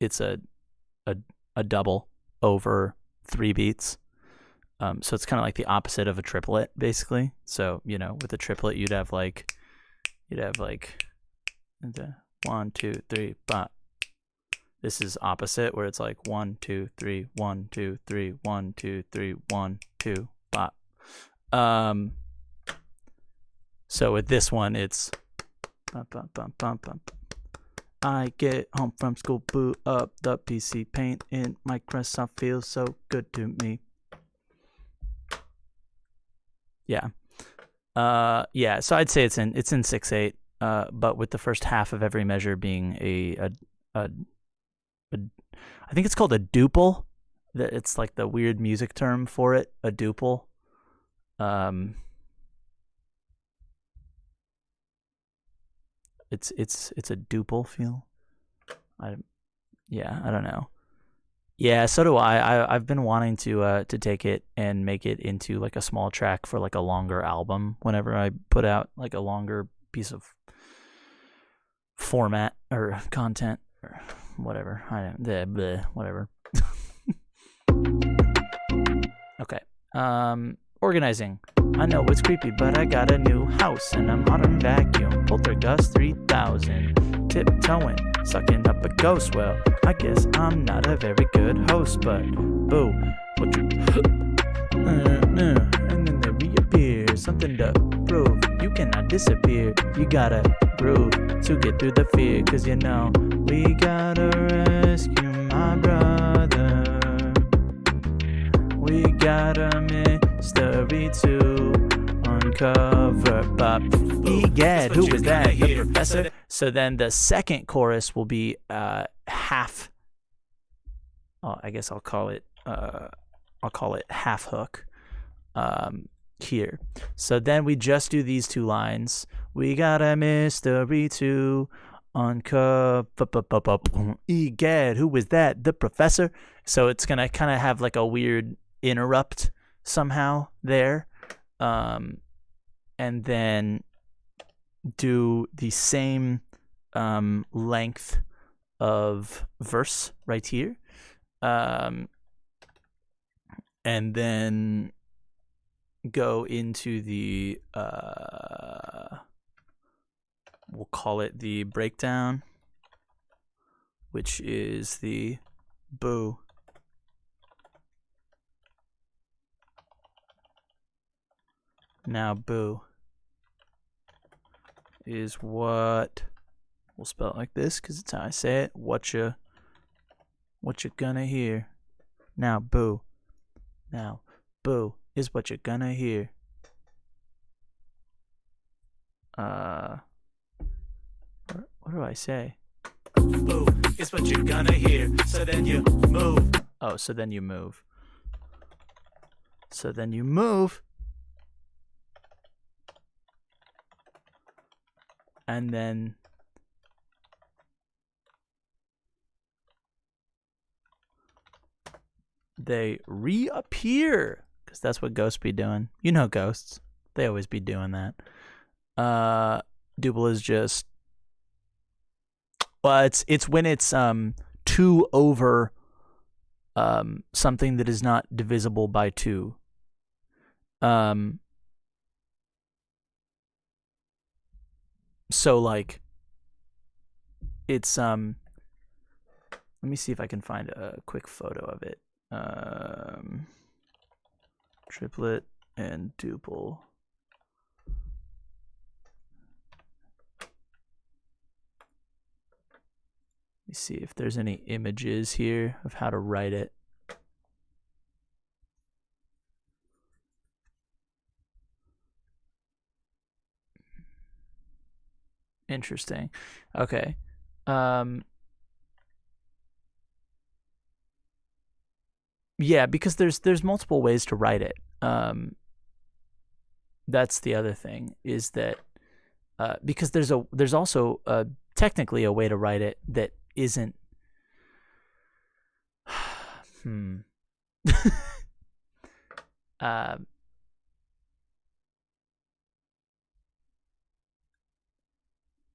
it's a double over 3 beats. So it's kind of like the opposite of a triplet, basically. So, with a triplet, you'd have like 1, 2, 3, bop. This is opposite, where it's like 1, 2, 3, 1, 2, 3, 1, 2, 3, 1, 2, bop. So with this one, it's bop, bop, bop, bop, bop. I get home from school, boot up the PC, paint in Microsoft feels so good to me. Yeah. Yeah, so I'd say it's in 6/8, but with the first half of every measure being a I think it's called a duple. It's like the weird music term for it, a duple. It's a duple feel. I don't know. Yeah, so do I. I've been wanting to take it and make it into like a small track for like a longer album whenever I put out like a longer piece of format or content or whatever. Whatever. Okay. Organizing. I know it's creepy, but I got a new house and a modern vacuum. Poltergust 3000. Tiptoeing, sucking up a ghost. Well, I guess I'm not a very good host, but boo, what you and then they reappear. Something to prove. You cannot disappear. You gotta groove to get through the fear. Cause we gotta rescue my brother. We got a mystery to uncover. Bob, egad, who was that? The professor. So then the second chorus will be half. I guess I'll call it half hook. Here. So then we just do these 2 lines. We got a mystery to uncover. Egad, who was that? The professor. So it's gonna kind of have like a weird interrupt somehow there, and then do the same length of verse right here, and then go into the we'll call it the breakdown, which is the boo. Now boo is what, we'll spell it like this because it's how I say it, what you gonna hear. Now boo is what you're gonna hear. What do I say? Boo is what you're gonna hear. So then you move. Oh, so then you move. So then you move. And then they reappear, because that's what ghosts be doing. You know ghosts. They always be doing that. Double is just, well, it's when it's 2 over something that is not divisible by 2. So like it's let me see if I can find a quick photo of it. Triplet and duple. Let me see if there's any images here of how to write it. Interesting. Okay. Yeah, because there's multiple ways to write it. That's the other thing, is that because there's also technically a way to write it that isn't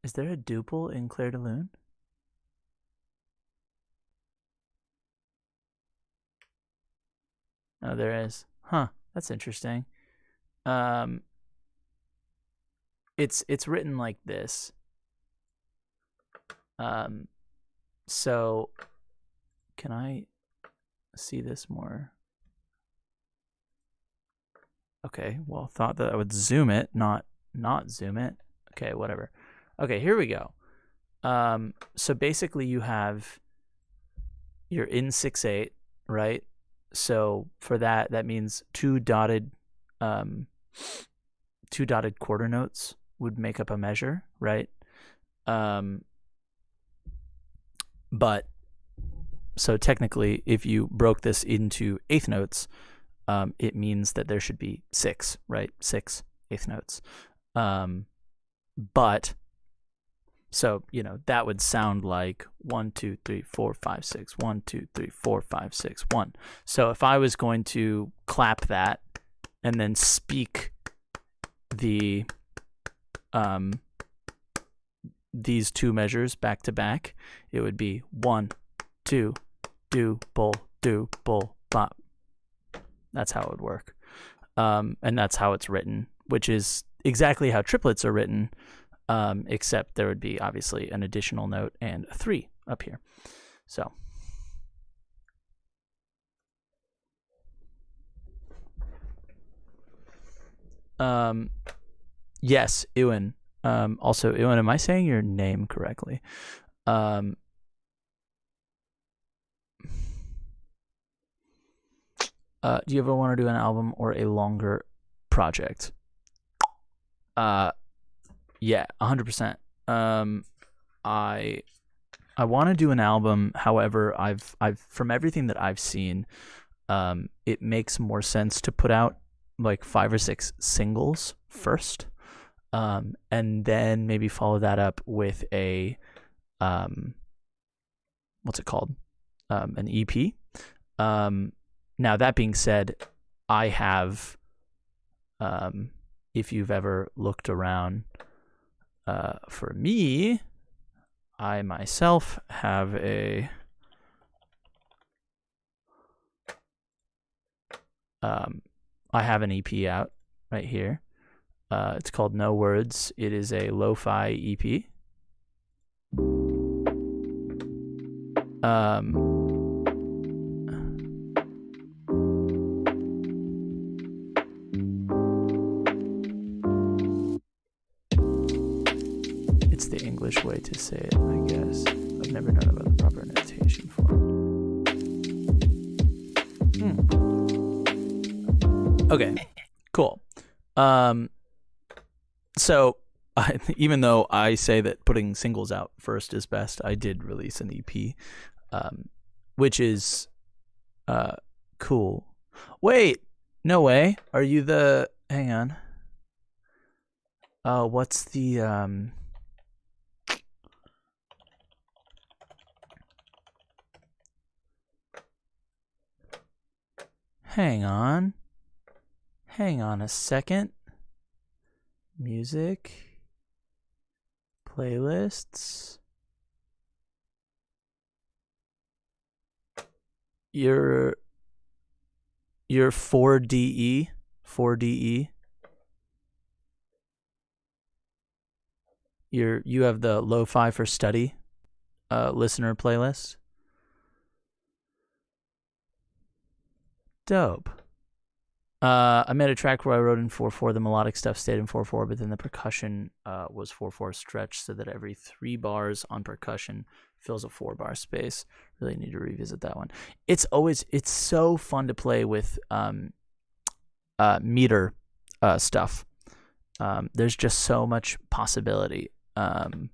is there a duple in Clair de Lune? Oh, there is. Huh. That's interesting. It's written like this. So can I see this more? Okay, well, thought that I would zoom it, not zoom it. Okay, whatever. Okay, here we go. So basically you have, you're in 6/8, right? So for that means 2 dotted quarter notes would make up a measure, right? But so technically, if you broke this into eighth notes, it means that there should be 6, right? 6 eighth notes. But so, you know, that would sound like 1, 2, 3, 4, 5, 6, 1, 2, 3, 4, 5, 6, 1. So if I was going to clap that and then speak the these 2 measures back to back, it would be 1, 2, do, bull, bop. That's how it would work. And that's how it's written, which is exactly how triplets are written, except there would be obviously an additional note and a 3 up here. So yes, Ewan. Also, Ewan, am I saying your name correctly? Do you ever want to do an album or a longer project? Yeah, 100%. I want to do an album. However, I've from everything that I've seen, it makes more sense to put out like 5 or 6 singles first, and then maybe follow that up with a what's it called? An EP. Now that being said, I have, if you've ever looked around, for me, I myself have a I have an EP out right here. It's called No Words. It is a lo-fi EP. It's the English way to say it, I guess. I've never known about the proper notation for it. Okay, cool. So even though I say that putting singles out first is best, I did release an EP, which is cool. Wait, no way. Are you the? Hang on. What's the Hang on a second. Music, playlists. Your 4DE. You have the Lo-Fi for Study listener playlist. Dope. I made a track where I wrote in 4/4. The melodic stuff stayed in 4/4, but then the percussion was 4/4 stretched so that every 3 bars on percussion fills a 4-bar space. Really need to revisit that one. It's so fun to play with meter stuff. There's just so much possibility, and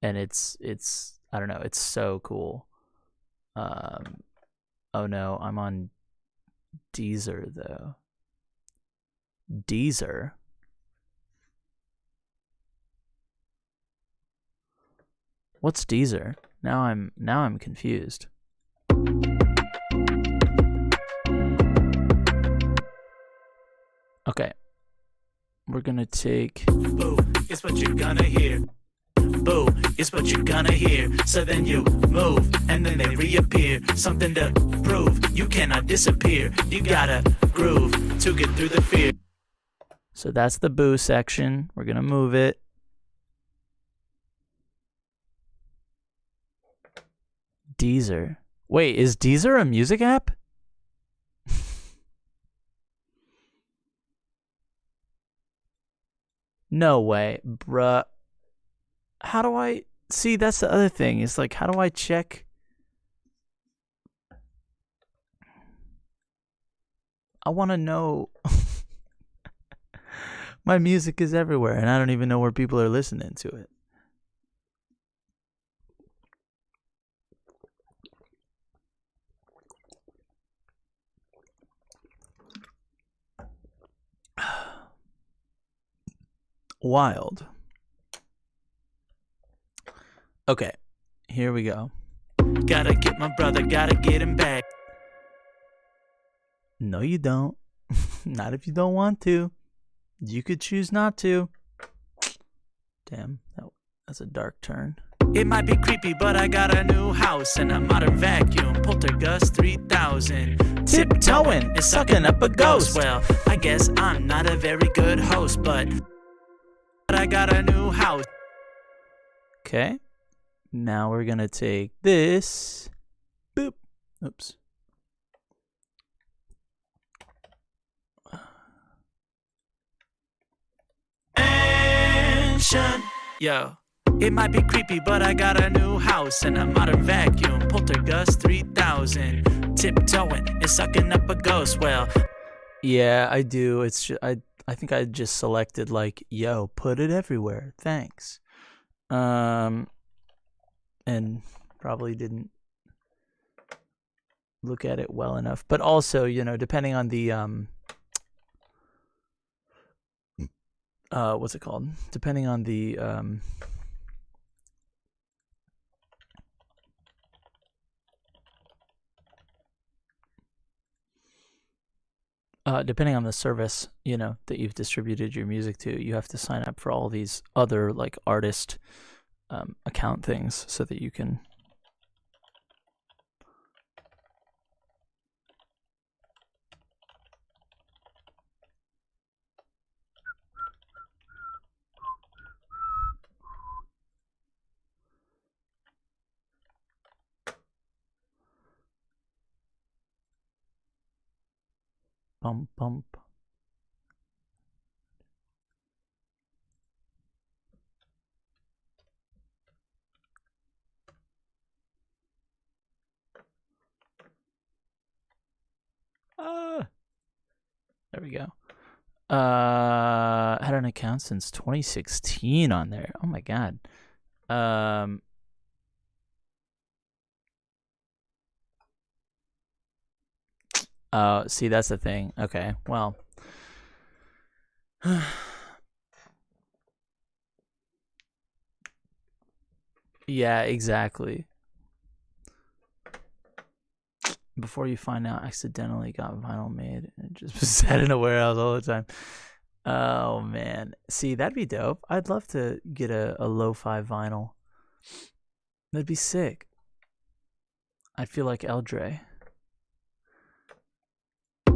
it's I don't know. It's so cool. Oh no, I'm on Deezer though. Deezer? What's Deezer? Now I'm confused. Okay. We're gonna take Boo, it's what you're gonna hear. Boo, it's what you're gonna hear. So then you move, and then they reappear. Something to prove, you cannot disappear. You gotta groove to get through the fear. So that's the boo section. We're gonna move it. Deezer. Wait, is Deezer a music app? No way, bruh. How do I see? That's the other thing. It's like, how do I check? I want to know. My music is everywhere, and I don't even know where people are listening to it. Wild. Okay, here we go. Gotta get my brother, gotta get him back. No, you don't. Not if you don't want to. You could choose not to. Damn, that's a dark turn. It might be creepy, but I got a new house and a modern vacuum. Poltergust 3000. Tiptoeing and sucking up a ghost. Well, I guess I'm not a very good host, but I got a new house. Okay. Now we're gonna take this. Boop. Oops. Yo, it might be creepy, but I got a new house and a modern vacuum. Poltergust 3000. Tiptoeing and sucking up a ghost. Well, yeah, I do. It's just, I think I just selected like, yo, put it everywhere. Thanks. And probably didn't look at it well enough. But also, you know, depending on the what's it called? Depending on the depending on the service, that you've distributed your music to, you have to sign up for all these other like artist account things so that you can. Bump, bump. There we go. Had an account since 2016 on there. Oh my god. See, that's the thing. Okay, well. Yeah, exactly. Before you find out, accidentally got vinyl made and just sat in a warehouse all the time. Oh man, see, that'd be dope. I'd love to get a lo-fi vinyl. That'd be sick. I'd feel like Eldre.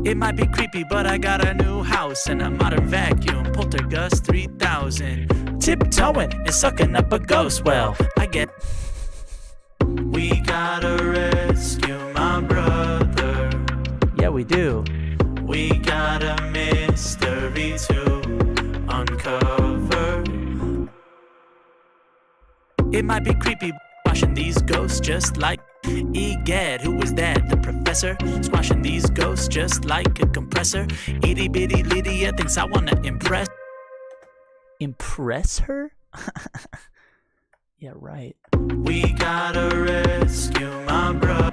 It might be creepy, but I got a new house and a modern vacuum. Poltergust 3000. Tiptoeing and sucking up a ghost. Well, I get. We gotta rescue my brother. Yeah, we do. We got a mystery to uncover. It might be creepy watching these ghosts just like Egad. Who was that? The professor? Squashing these ghosts just like a compressor. Itty bitty Lydia thinks I wanna impress. Impress her? Yeah, right. We gotta rescue my brother.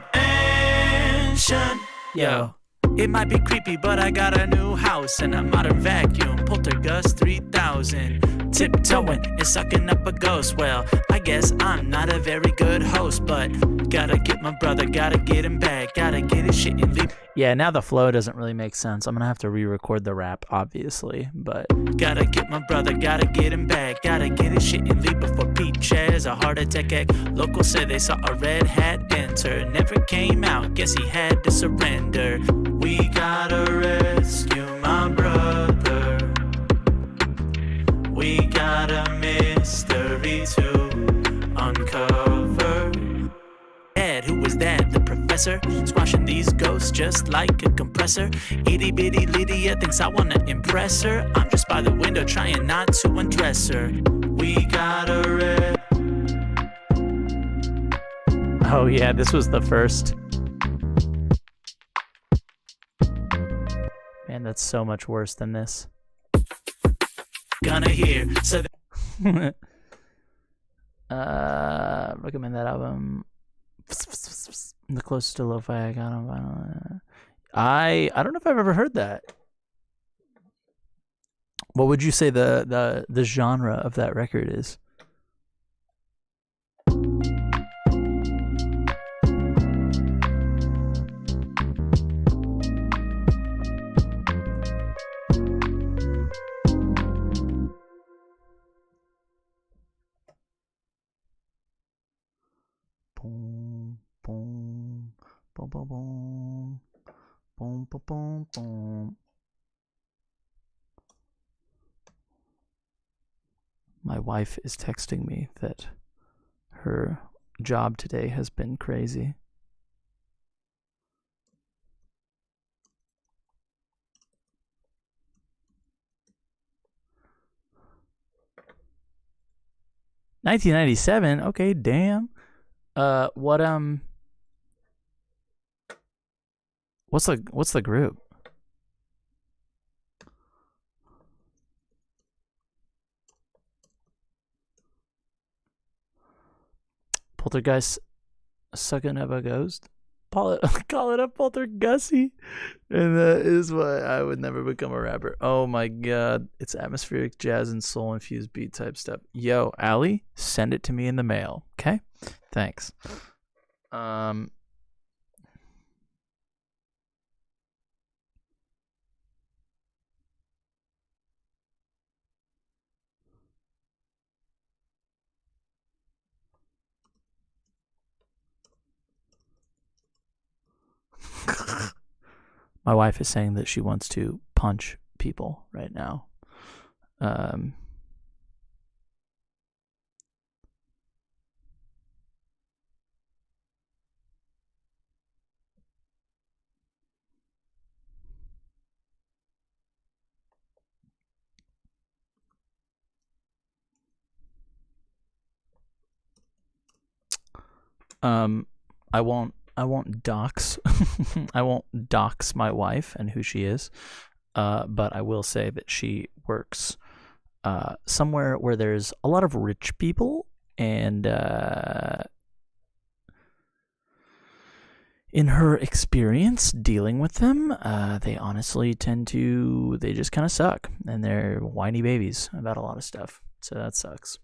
Yo. It might be creepy, but I got a new house and a modern vacuum. Poltergust 3000. Tiptoeing and sucking up a ghost. Well, I guess I'm not a very good host, but gotta get my brother, gotta get him back, gotta get his shit and leave. Yeah, now the flow doesn't really make sense. I'm gonna have to re-record the rap, obviously, but gotta get my brother, gotta get him back, gotta get his shit and leave before Pete shares a heart attack. Locals say they saw a red hat enter, never came out, guess he had to surrender. We gotta rescue my brother. We got a mystery to uncover. Ed, who was that? The professor? Squashing these ghosts just like a compressor. Itty bitty Lydia thinks I wanna impress her. I'm just by the window trying not to undress her. We got a red. oh yeah, this was the first. Man, that's so much worse than this. Gonna hear so recommend that album. The closest to lo-fi I got on vinyl. I don't know if I've ever heard that. What would you say the genre of that record is? Boom, boom, boom, boom, boom, boom, boom, boom, boom. My wife is texting me that her job today has been crazy. $1997. Okay, damn. What's the group? Poltergeist sucking up a ghost? Call it a poltergusty. And that is why I would never become a rapper. Oh my god. It's atmospheric jazz and soul infused beat type stuff. Yo, Allie, send it to me in the mail. Okay? Thanks. My wife is saying that she wants to punch people right now. I won't dox I won't dox my wife and who she is. But I will say that she works somewhere where there's a lot of rich people, and in her experience dealing with them, they honestly they just kind of suck, and they're whiny babies about a lot of stuff. So that sucks.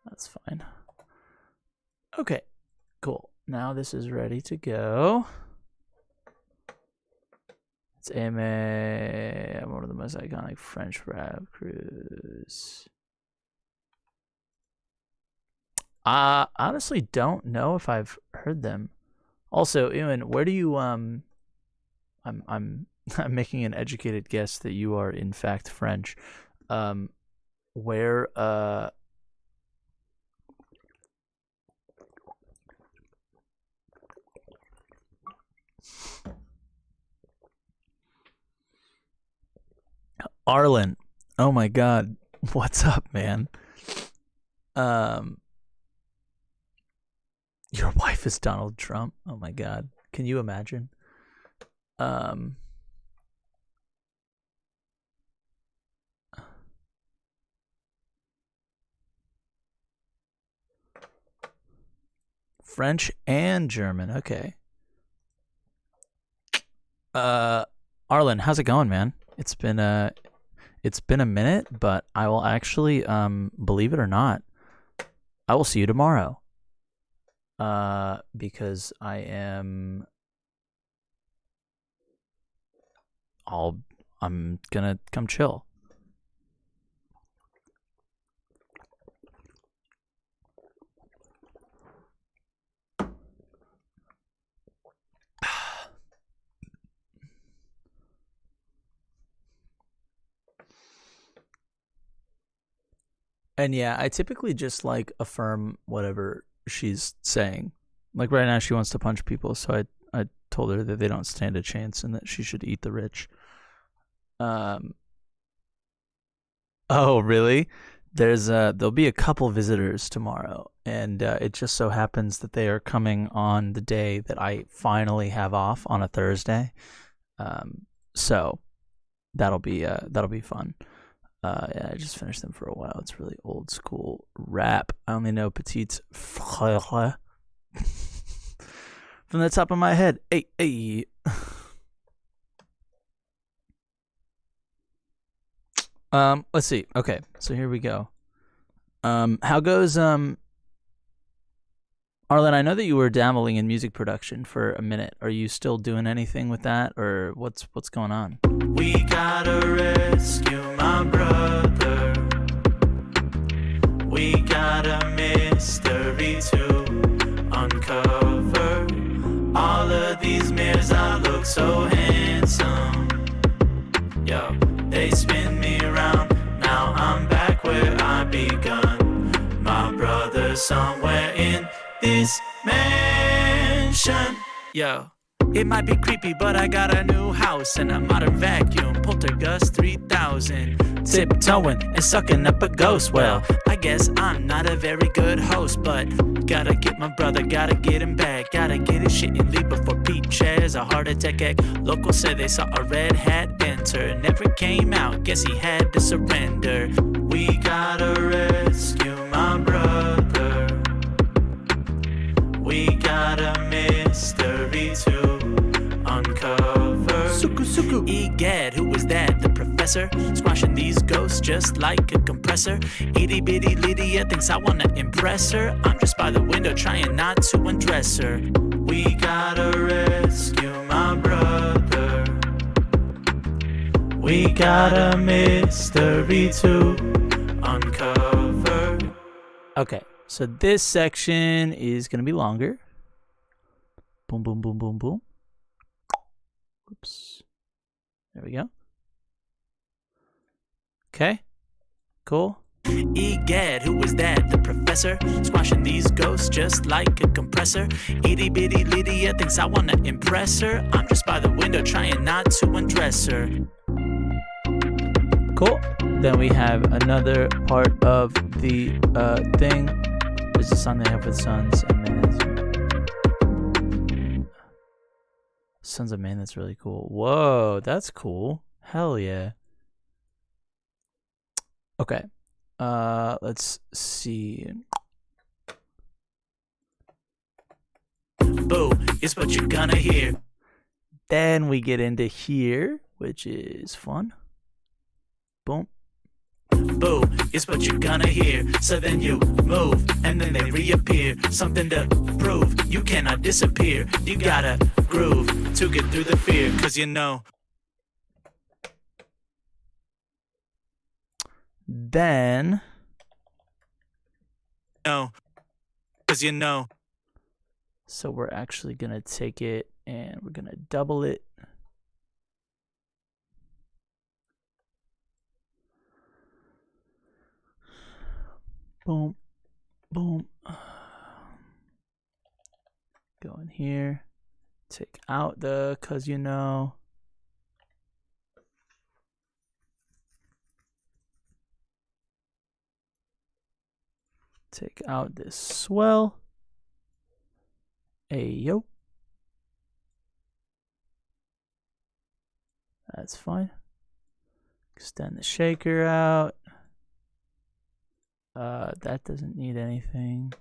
That's fine. Okay, cool. Now this is ready to go. It's AMA, one of the most iconic French rap crews. I honestly don't know if I've heard them. Also, Ewan, where do you I'm making an educated guess that you are in fact French. Where Arlen, oh my god, what's up, man? Your wife is Donald Trump. Oh my god, can you imagine? French and German. Okay. Arlen, how's it going, man? It's been a minute, but I will actually believe it or not, I will see you tomorrow. Because I'm gonna come chill. And yeah, I typically just like affirm whatever she's saying. Like right now she wants to punch people, so I told her that they don't stand a chance and that she should eat the rich. Oh, really? There'll be a couple visitors tomorrow, and it just so happens that they are coming on the day that I finally have off on a Thursday. So that'll be fun. Yeah, I just finished them for a while. It's really old school rap. I only know Petite Frère from the top of my head. Hey. Let's see. Okay, so here we go. How goes Arlen? I know that you were dabbling in music production for a minute. Are you still doing anything with that, or what's going on? We gotta rescue my brother. We got a mystery to uncover. All of these mirrors, I look so handsome. Yo, they spin me around. Now I'm back where I begun. My brother's somewhere in this mansion. Yo, it might be creepy, but I got a new house and a modern vacuum. Poltergeist 3000. Tiptoeing and sucking up a ghost. Well, I guess I'm not a very good host, but gotta get my brother, gotta get him back. Gotta get his shit and leave before Pete shares a heart attack. Locals said they saw a red hat enter. Never came out, guess he had to surrender. We gotta rescue my brother. We got a mystery to uncover. Suku. Egad, who was that? The professor? professor, squashing these ghosts just like a compressor. Itty bitty Lydia thinks I wanna impress her. I'm just by the window trying not to undress her. We gotta rescue my brother. We got a mystery to uncover. Okay, so this section is gonna be longer. Boom, boom, boom, boom, boom. Oops. There we go. Okay. Cool. Egad, who was that? The professor, squashing these ghosts just like a compressor. Itty bitty Lydia thinks I wanna impress her. I'm just by the window trying not to undress her. Cool. Then we have another part of the thing. There's a song they have with Sons and Minutes. Sons of Man, that's really cool. Whoa, that's cool. Hell yeah. Okay. Let's see. Boo is what you're gonna hear. Then we get into here, which is fun. Boom. Boo is what you're gonna hear. So then you move, and then they reappear. Something to prove, you cannot disappear. You gotta groove to get through the fear. Cause you know. Then. No. Cause you know. So we're actually gonna take it and we're gonna double it. Boom, boom. Go in here. Take out the cause you know. Take out this swell. Ayo. That's fine. Extend the shaker out. That doesn't need anything.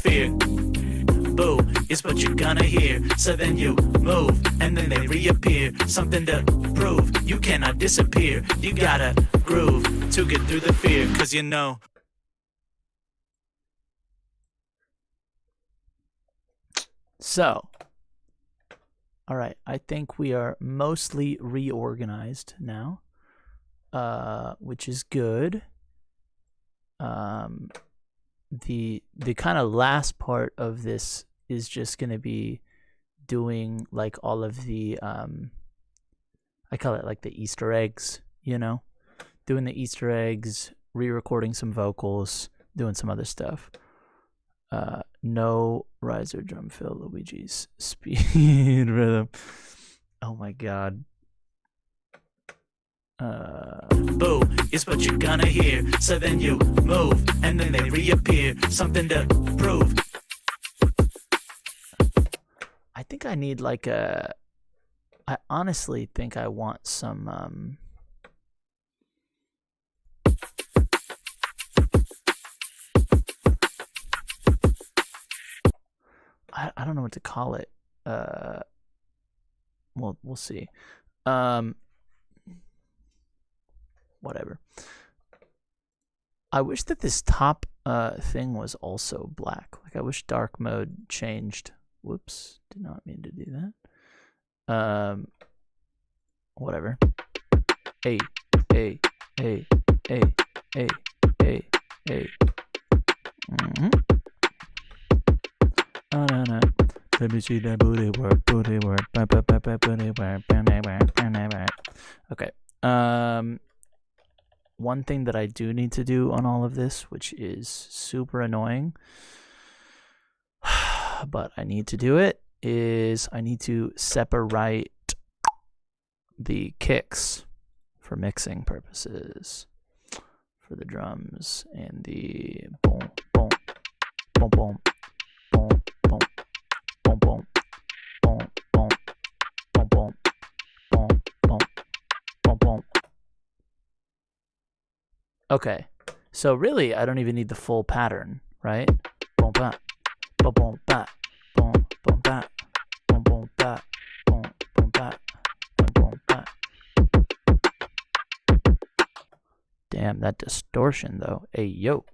Fear. Boo is what you're gonna hear. So then you move, and then they reappear. Something to prove, you cannot disappear. You gotta groove to get through the fear. Cause you know. So, all right, I think we are mostly reorganized now, which is good. The kind of last part of this is just going to be doing like all of the I call it like the Easter eggs, you know, doing the Easter eggs, re-recording some vocals, doing some other stuff. No riser drum fill, Luigi's speed rhythm. Oh my god. Boo is what you're gonna hear. So then you move, and then they reappear. Something to prove. I think I need like a. I honestly think I want some. I don't know what to call it. Well, we'll see. Whatever. I wish that this top thing was also black. Like I wish dark mode changed. Whoops, did not mean to do that. Whatever. Hey, hey, hey, hey, hey, hey, hey. Let me see that booty work, booty work, booty work. Okay. One thing that I do need to do on all of this, which is super annoying, but I need to do it, is I need to separate the kicks for mixing purposes for the drums and the boom, boom, boom, boom, boom, boom, boom, boom, boom, boom, boom, boom, boom, boom, boom, boom. Okay, so really, I don't even need the full pattern, right? Boom, ba, boom, boom, ba, boom, boom, ba, boom, boom, ba, boom, Damn, that distortion though. Hey, yo.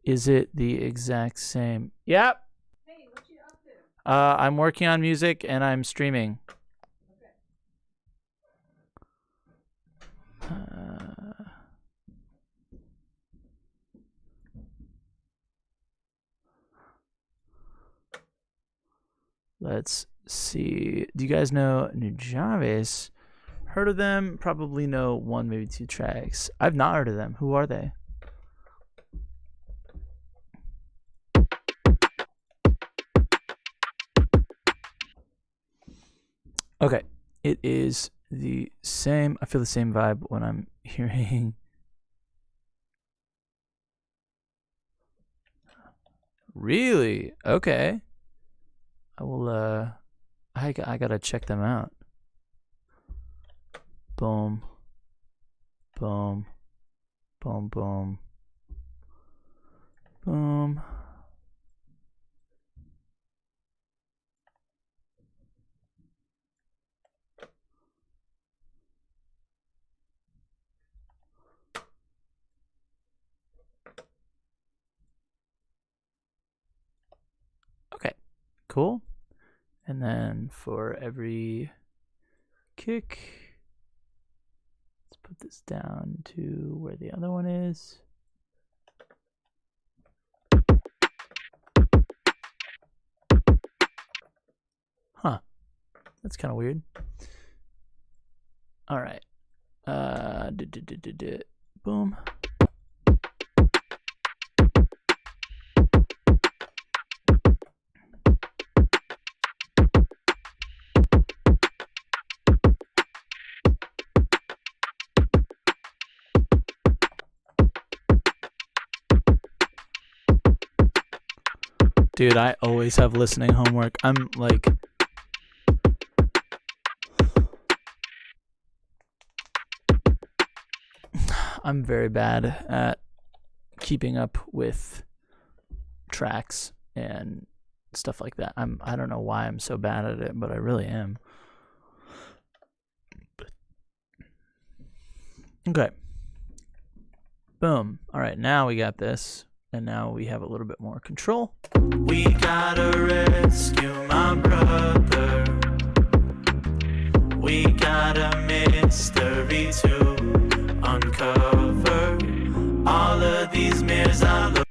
Is it the exact same? Yep. Hey, what you up to? I'm working on music and I'm streaming. Let's see. Do you guys know New Jarvis? Heard of them? Probably know one, maybe two tracks. I've not heard of them. Who are they? Okay. It is the same. I feel the same vibe when I'm hearing. Really? Okay. I will, I gotta check them out. Boom. Boom. Boom, boom. Boom. Okay, cool. And then for every kick, let's put this down to where the other one is. Huh. That's kind of weird. All right. Boom. Dude, I always have listening homework. I'm like, I'm very bad at keeping up with tracks and stuff like that. I don't know why I'm so bad at it, but I really am. Okay. Boom. All right, now we got this, and now we have a little bit more control. We gotta rescue my brother. We got a mystery to uncover. All of these mirrors I look.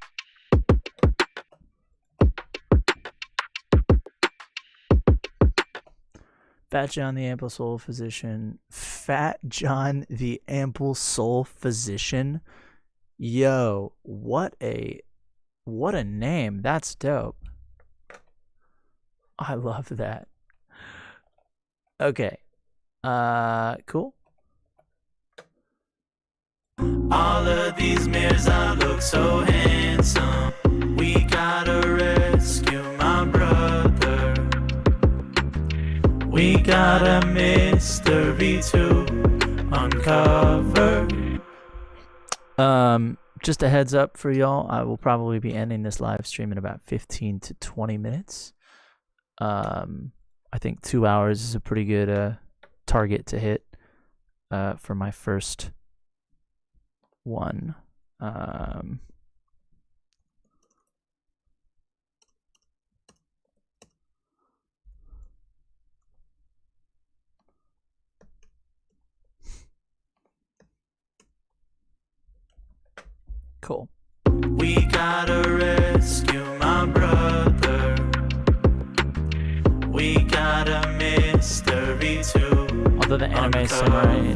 Fat John the Ample Soul Physician. Fat John the Ample Soul Physician. Yo, what a name. That's dope. I love that. Okay. Cool. All of these mirrors I look so handsome. We gotta rescue my brother. We got a mystery to uncover. Just a heads up for y'all, I will probably be ending this live stream in about 15 to 20 minutes. I think 2 hours is a pretty good target to hit for my first one. Cool. We gotta rescue my brother. We got a mystery to Although the anime samurai,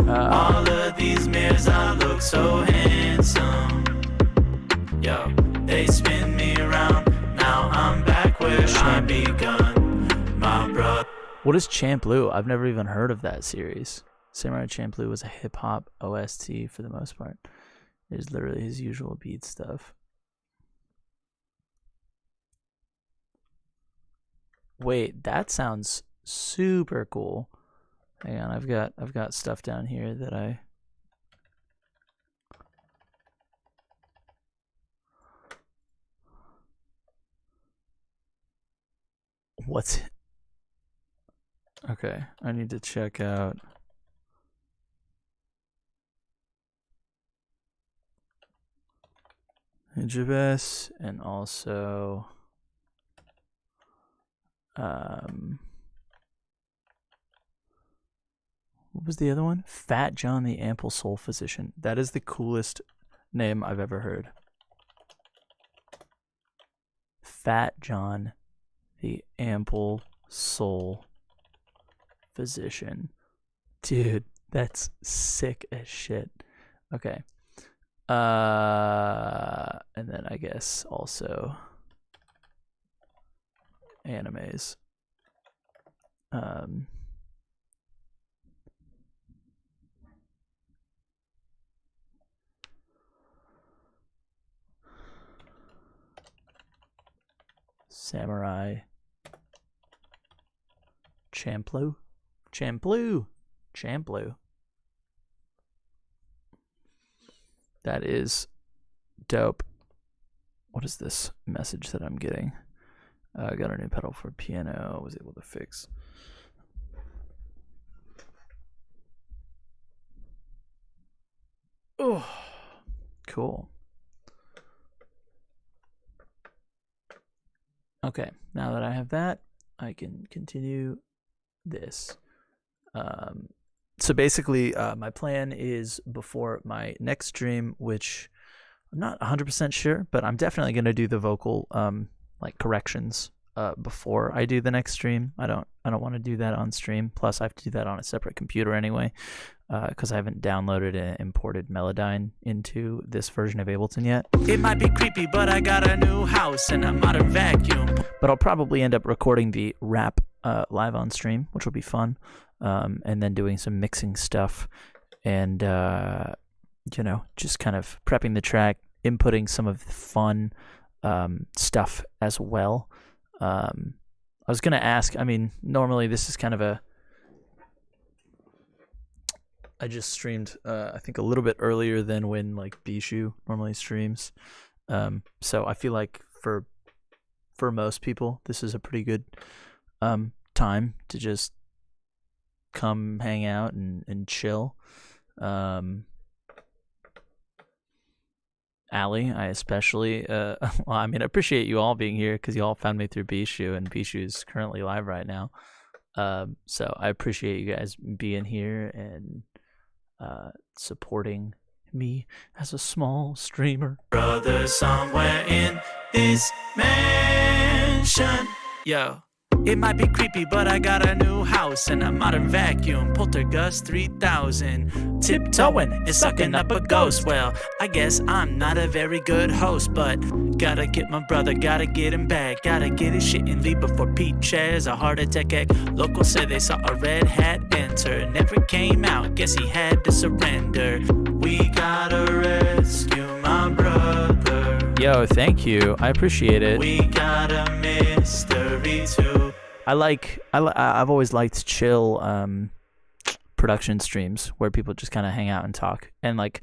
all of these mirrors I look so handsome. Yo, they spin me around. Now I'm back where I begun. My brother. What is Champloo? I've never even heard of that series. Samurai Champloo was a hip hop OST for the most part. It is literally his usual beat stuff. Wait, that sounds super cool. Hang on, I've got stuff down here that I What's Okay, I need to check out Hijabes and also what was the other one? Fat John the Ample Soul Physician. That is the coolest name I've ever heard. Fat John the Ample Soul Physician. Dude, that's sick as shit. Okay. And then I guess also animes. Samurai Champloo. That is dope. What is this message that I'm getting? I got a new pedal for piano. I was able to fix. Oh, cool. Okay, now that I have that, I can continue this. So basically, my plan is before my next stream, which I'm not 100% sure, but I'm definitely going to do the vocal like corrections before I do the next stream. I don't want to do that on stream. Plus, I have to do that on a separate computer anyway, because I haven't downloaded and imported Melodyne into this version of Ableton yet. It might be creepy, but I got a new house and a modern vacuum. But I'll probably end up recording the rap live on stream, which will be fun, and then doing some mixing stuff and just kind of prepping the track, inputting some of the fun stuff as well. I was gonna ask, I mean, normally this is kind of I just streamed I think a little bit earlier than when like Bishu normally streams, so I feel like for most people this is a pretty good time to just come hang out and chill. Allie, I especially, well, I mean, I appreciate you all being here because you all found me through Bishu, and Bishu is currently live right now. So I appreciate you guys being here and supporting me as a small streamer. Brother somewhere in this mansion. Yo. It might be creepy, but I got a new house and a modern vacuum. Poltergust 3000. Tiptoeing and sucking up a ghost. Well, I guess I'm not a very good host, but gotta get my brother, gotta get him back. Gotta get his shit and leave before Pete shares a heart attack. Locals said they saw a red hat enter. Never came out, guess he had to surrender. We gotta rescue my brother. Yo, thank you. I appreciate it. We got a mystery too. I've always liked chill production streams where people just kind of hang out and talk, and like,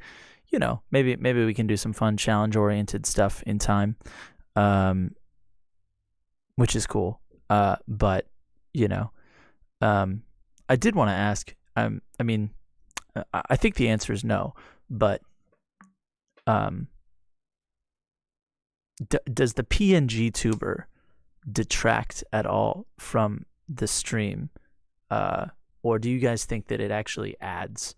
maybe we can do some fun challenge oriented stuff in time, which is cool. But I did want to ask. I mean, I think the answer is no, but does the PNG tuber detract at all from the stream, or do you guys think that it actually adds?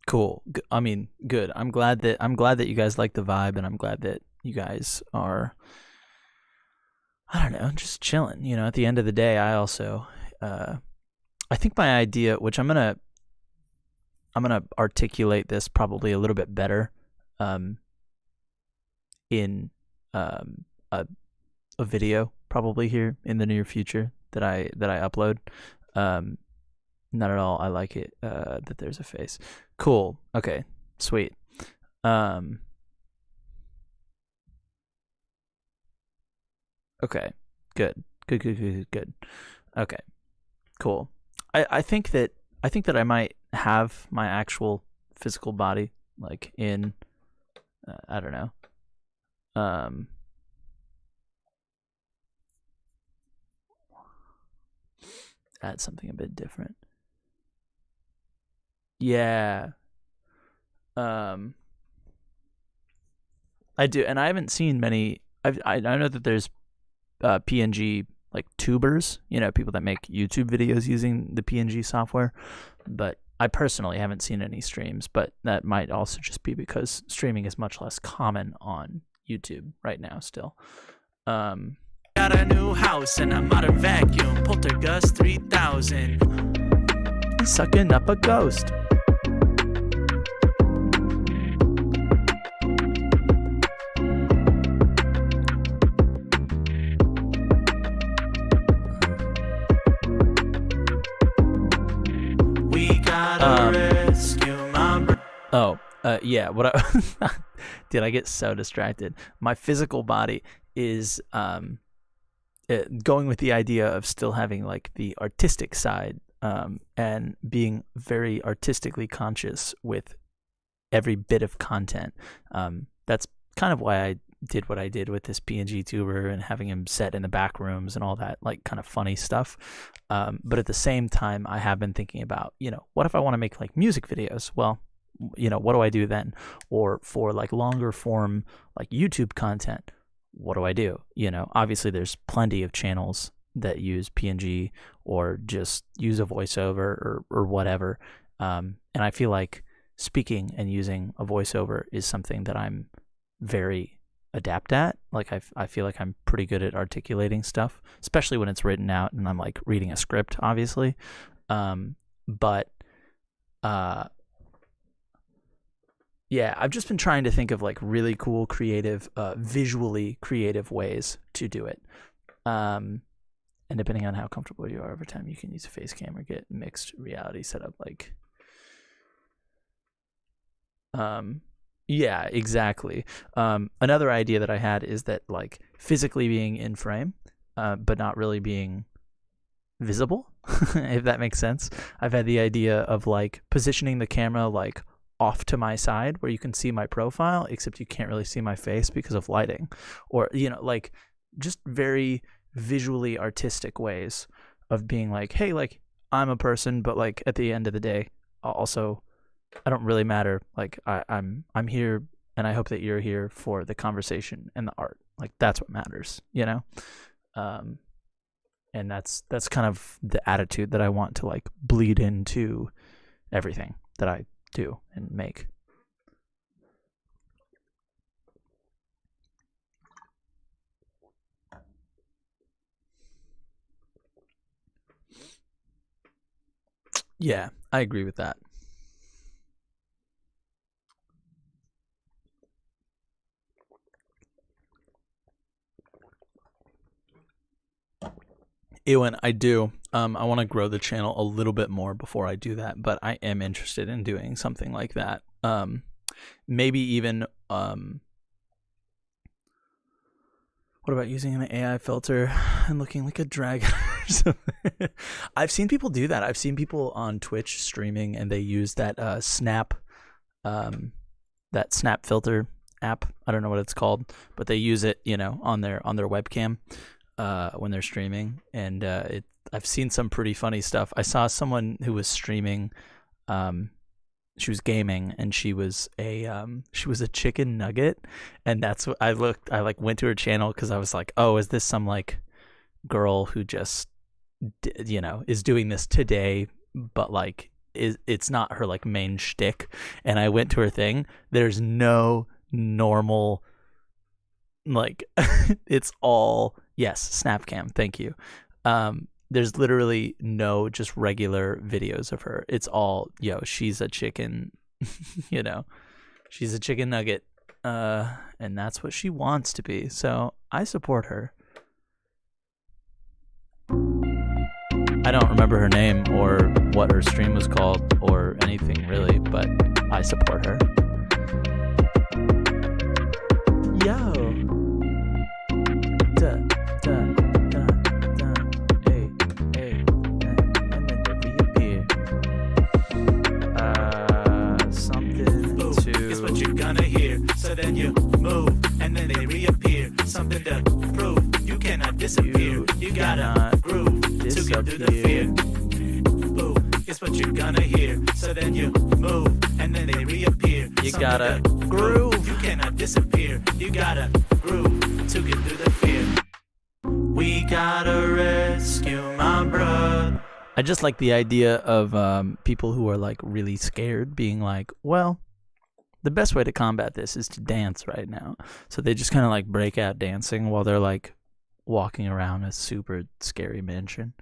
Cool. I mean, good. I'm glad that you guys like the vibe, and I'm glad that you guys are, I don't know, just chilling. At the end of the day, I also, I think my idea, which I'm gonna articulate this probably a little bit better, in a video probably here in the near future that I upload. Not at all. I like it that there's a face. Cool. Okay. Sweet. Okay. Good. Good. Okay. Cool. I think that I might have my actual physical body like in I don't know. Um add something a bit different. Yeah. Um I do, and I haven't seen many. I know that there's PNG like tubers, people that make YouTube videos using the PNG software, but I personally haven't seen any streams. But that might also just be because streaming is much less common on YouTube right now. Still, Got a new house and a modern vacuum. Poltergust 3000. he's sucking up a ghost. We gotta rescue my Yeah. What did I get so distracted? My physical body is going with the idea of still having like the artistic side, and being very artistically conscious with every bit of content. That's kind of why I did what I did with this PNG tuber and having him set in the back rooms and all that like kind of funny stuff. But at the same time, I have been thinking about, what if I want to make like music videos? Well, what do I do then? Or for like longer form, like YouTube content, what do I do? Obviously there's plenty of channels that use PNG or just use a voiceover or whatever. And I feel like speaking and using a voiceover is something that I'm very adept at. Like I feel like I'm pretty good at articulating stuff, especially when it's written out and I'm like reading a script, obviously. But yeah, I've just been trying to think of like really cool, creative, visually creative ways to do it. And depending on how comfortable you are over time, you can use a face cam or get mixed reality set up. Like, yeah, exactly. Another idea that I had is that like physically being in frame, but not really being visible, if that makes sense. I've had the idea of like positioning the camera like off to my side where you can see my profile, except you can't really see my face because of lighting, or like just very visually artistic ways of being like, hey, like I'm a person, but like at the end of the day, also I don't really matter. Like I'm here, and I hope that you're here for the conversation and the art. Like that's what matters, and that's kind of the attitude that I want to like bleed into everything that I do and make. Yeah, I agree with that. Ewan, I do. I want to grow the channel a little bit more before I do that, but I am interested in doing something like that. Maybe even what about using an AI filter and looking like a dragon or something? I've seen people do that. I've seen people on Twitch streaming and they use that Snap filter app. I don't know what it's called, but they use it, on their webcam when they're streaming, and I've seen some pretty funny stuff. I saw someone who was streaming. She was gaming, and she was a chicken nugget, and that's what I looked. I like went to her channel because I was like, oh, is this some like girl who just is doing this today, but like it's not her like main shtick. And I went to her thing. There's no normal like it's all yes, Snapcam, thank you. There's literally no just regular videos of her. It's all she's a chicken she's a chicken nugget, and that's what she wants to be, so I support her. I don't remember her name or what her stream was called or anything really, but I support her. Yo. Duh. gonna hear. So then you move, and then they reappear. Something to prove. You cannot disappear. You gotta groove to get through the fear. Ooh, it's what you're gonna hear. So then you move, and then they reappear. You Something gotta to groove. You cannot disappear. You gotta groove to get through the fear. We gotta rescue my brother. I just like the idea of people who are like really scared being like, well, the best way to combat this is to dance right now. So they just kind of like break out dancing while they're like walking around a super scary mansion.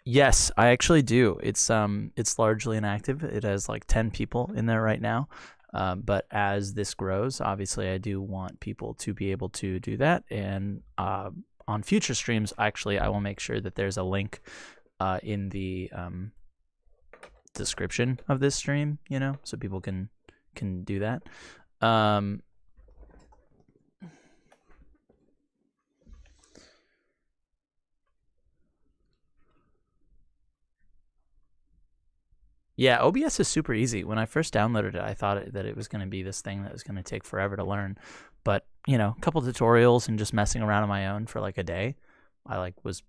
Yes, I actually do. It's largely inactive. It has like 10 people in there right now. But as this grows, obviously I do want people to be able to do that. And on future streams, actually, I will make sure that there's a link in the description of this stream, you know, so people can do that. Yeah, OBS is super easy. When I first downloaded it, I thought that it was going to be this thing that was going to take forever to learn. But, you know, a couple tutorials and just messing around on my own for like a day, I like was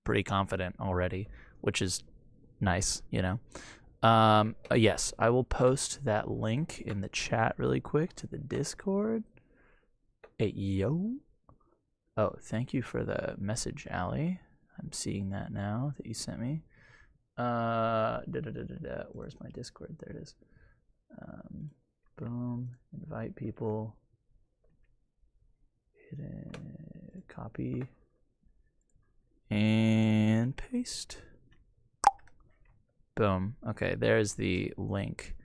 pretty confident already, which is nice, you know. Yes, I will post that link in the chat really quick to the Discord. Hey, yo. Oh, thank you for the message, Allie. I'm seeing that now that you sent me. Where's my Discord? There it is. Boom. Invite people. Hit it. Copy. And paste. Boom. Okay, there's the link.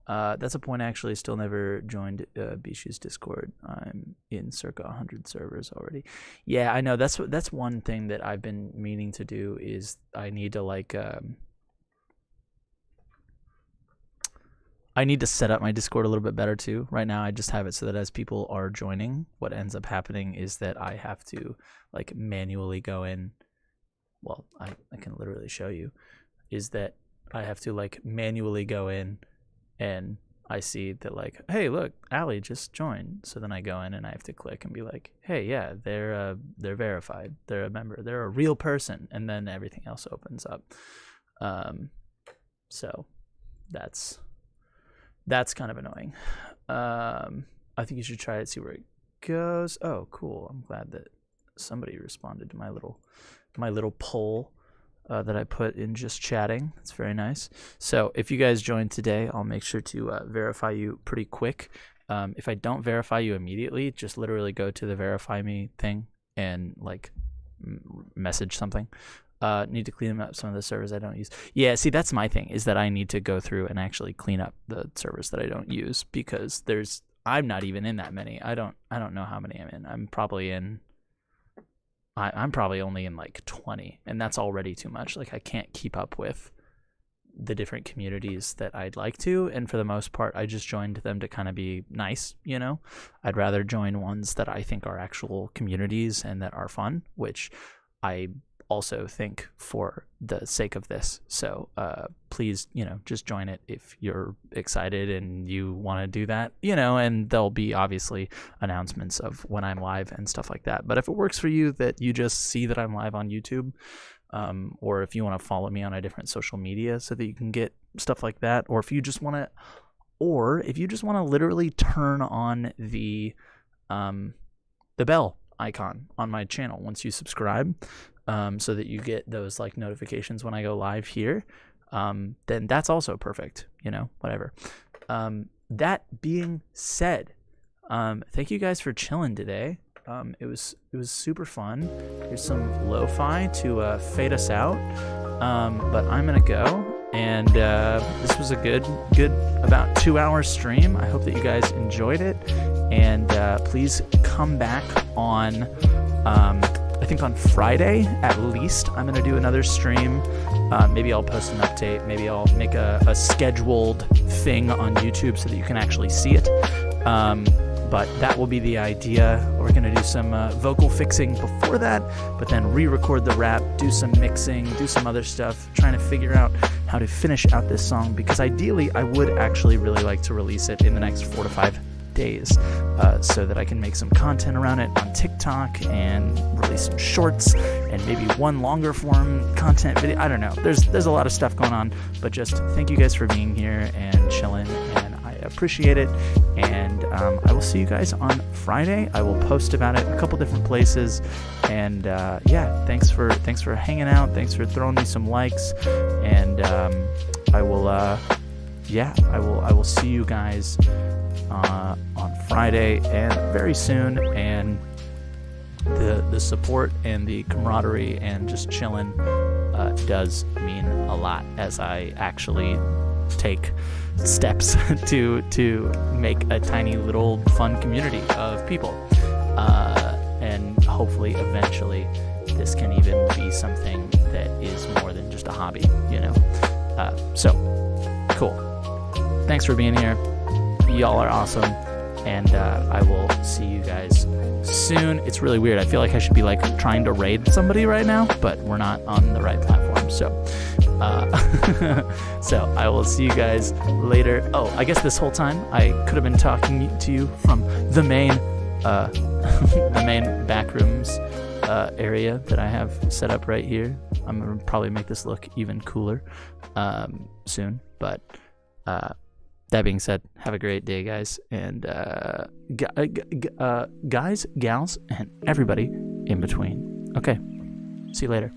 That's a point. I actually still never joined Bishu's Discord. I'm in circa 100 servers already. Yeah, I know. That's one thing that I've been meaning to do is I need to like I need to set up my Discord a little bit better too. Right now, I just have it so that as people are joining, what ends up happening is that I have to like manually go in. Well, I can literally show you. Is that I have to like manually go in. And I see that like, hey, look, Allie just joined. So then I go in and I have to click and be like, hey, yeah, they're verified. They're a member. They're a real person. And then everything else opens up. So that's kind of annoying. I think you should try it, see where it goes. Oh, cool. I'm glad that somebody responded to my little poll. That I put in just chatting. It's very nice. So if you guys join today, I'll make sure to verify you pretty quick. If I don't verify you immediately, just literally go to the verify me thing and like message something. Need to clean up some of the servers I don't use. Yeah, see, that's my thing, is that I need to go through and actually clean up the servers that I don't use, because I'm not even in that many. I don't know how many I'm in. I'm probably only in like 20, and that's already too much. Like I can't keep up with the different communities that I'd like to, and for the most part I just joined them to kind of be nice, you know. I'd rather join ones that I think are actual communities and that are fun, which I also think for the sake of this. So please, you know, just join it if you're excited and you want to do that, you know, and there'll be obviously announcements of when I'm live and stuff like that. But if it works for you that you just see that I'm live on YouTube, or if you want to follow me on a different social media so that you can get stuff like that, or if you just want to literally turn on the bell icon on my channel once you subscribe, so that you get those like notifications when I go live here, then that's also perfect, you know, whatever. That being said, thank you guys for chilling today. It was super fun. Here's some lo-fi to fade us out, but I'm gonna go, and this was a good about 2-hour stream. I hope that you guys enjoyed it, and please come back on I think on Friday at least. I'm gonna do another stream Maybe I'll post an update. Maybe I'll make a scheduled thing on YouTube so that you can actually see it. But that will be the idea. We're going to do some vocal fixing before that, but then re-record the rap, do some mixing, do some other stuff, trying to figure out how to finish out this song, because ideally I would actually really like to release it in the next 4 to 5 days, so that I can make some content around it on TikTok and release some shorts and maybe one longer form content video. I don't know. There's a lot of stuff going on, but just thank you guys for being here and chilling, and I appreciate it. And I will see you guys on Friday. I will post about it in a couple different places. And yeah, thanks for hanging out. Thanks for throwing me some likes. And I will see you guys on Friday and very soon. And the support and the camaraderie and just chilling does mean a lot as I actually take steps to make a tiny little fun community of people, and hopefully eventually this can even be something that is more than just a hobby, so cool. Thanks for being here. Y'all are awesome, and I will see you guys soon. It's really weird. I feel like I should be like trying to raid somebody right now, but we're not on the right platform, so so I will see you guys later. Oh, I guess this whole time I could have been talking to you from the main the main back rooms area that I have set up right here. I'm gonna probably make this look even cooler soon, but that being said, have a great day, guys, and guys, gals, and everybody in between. Okay, see you later.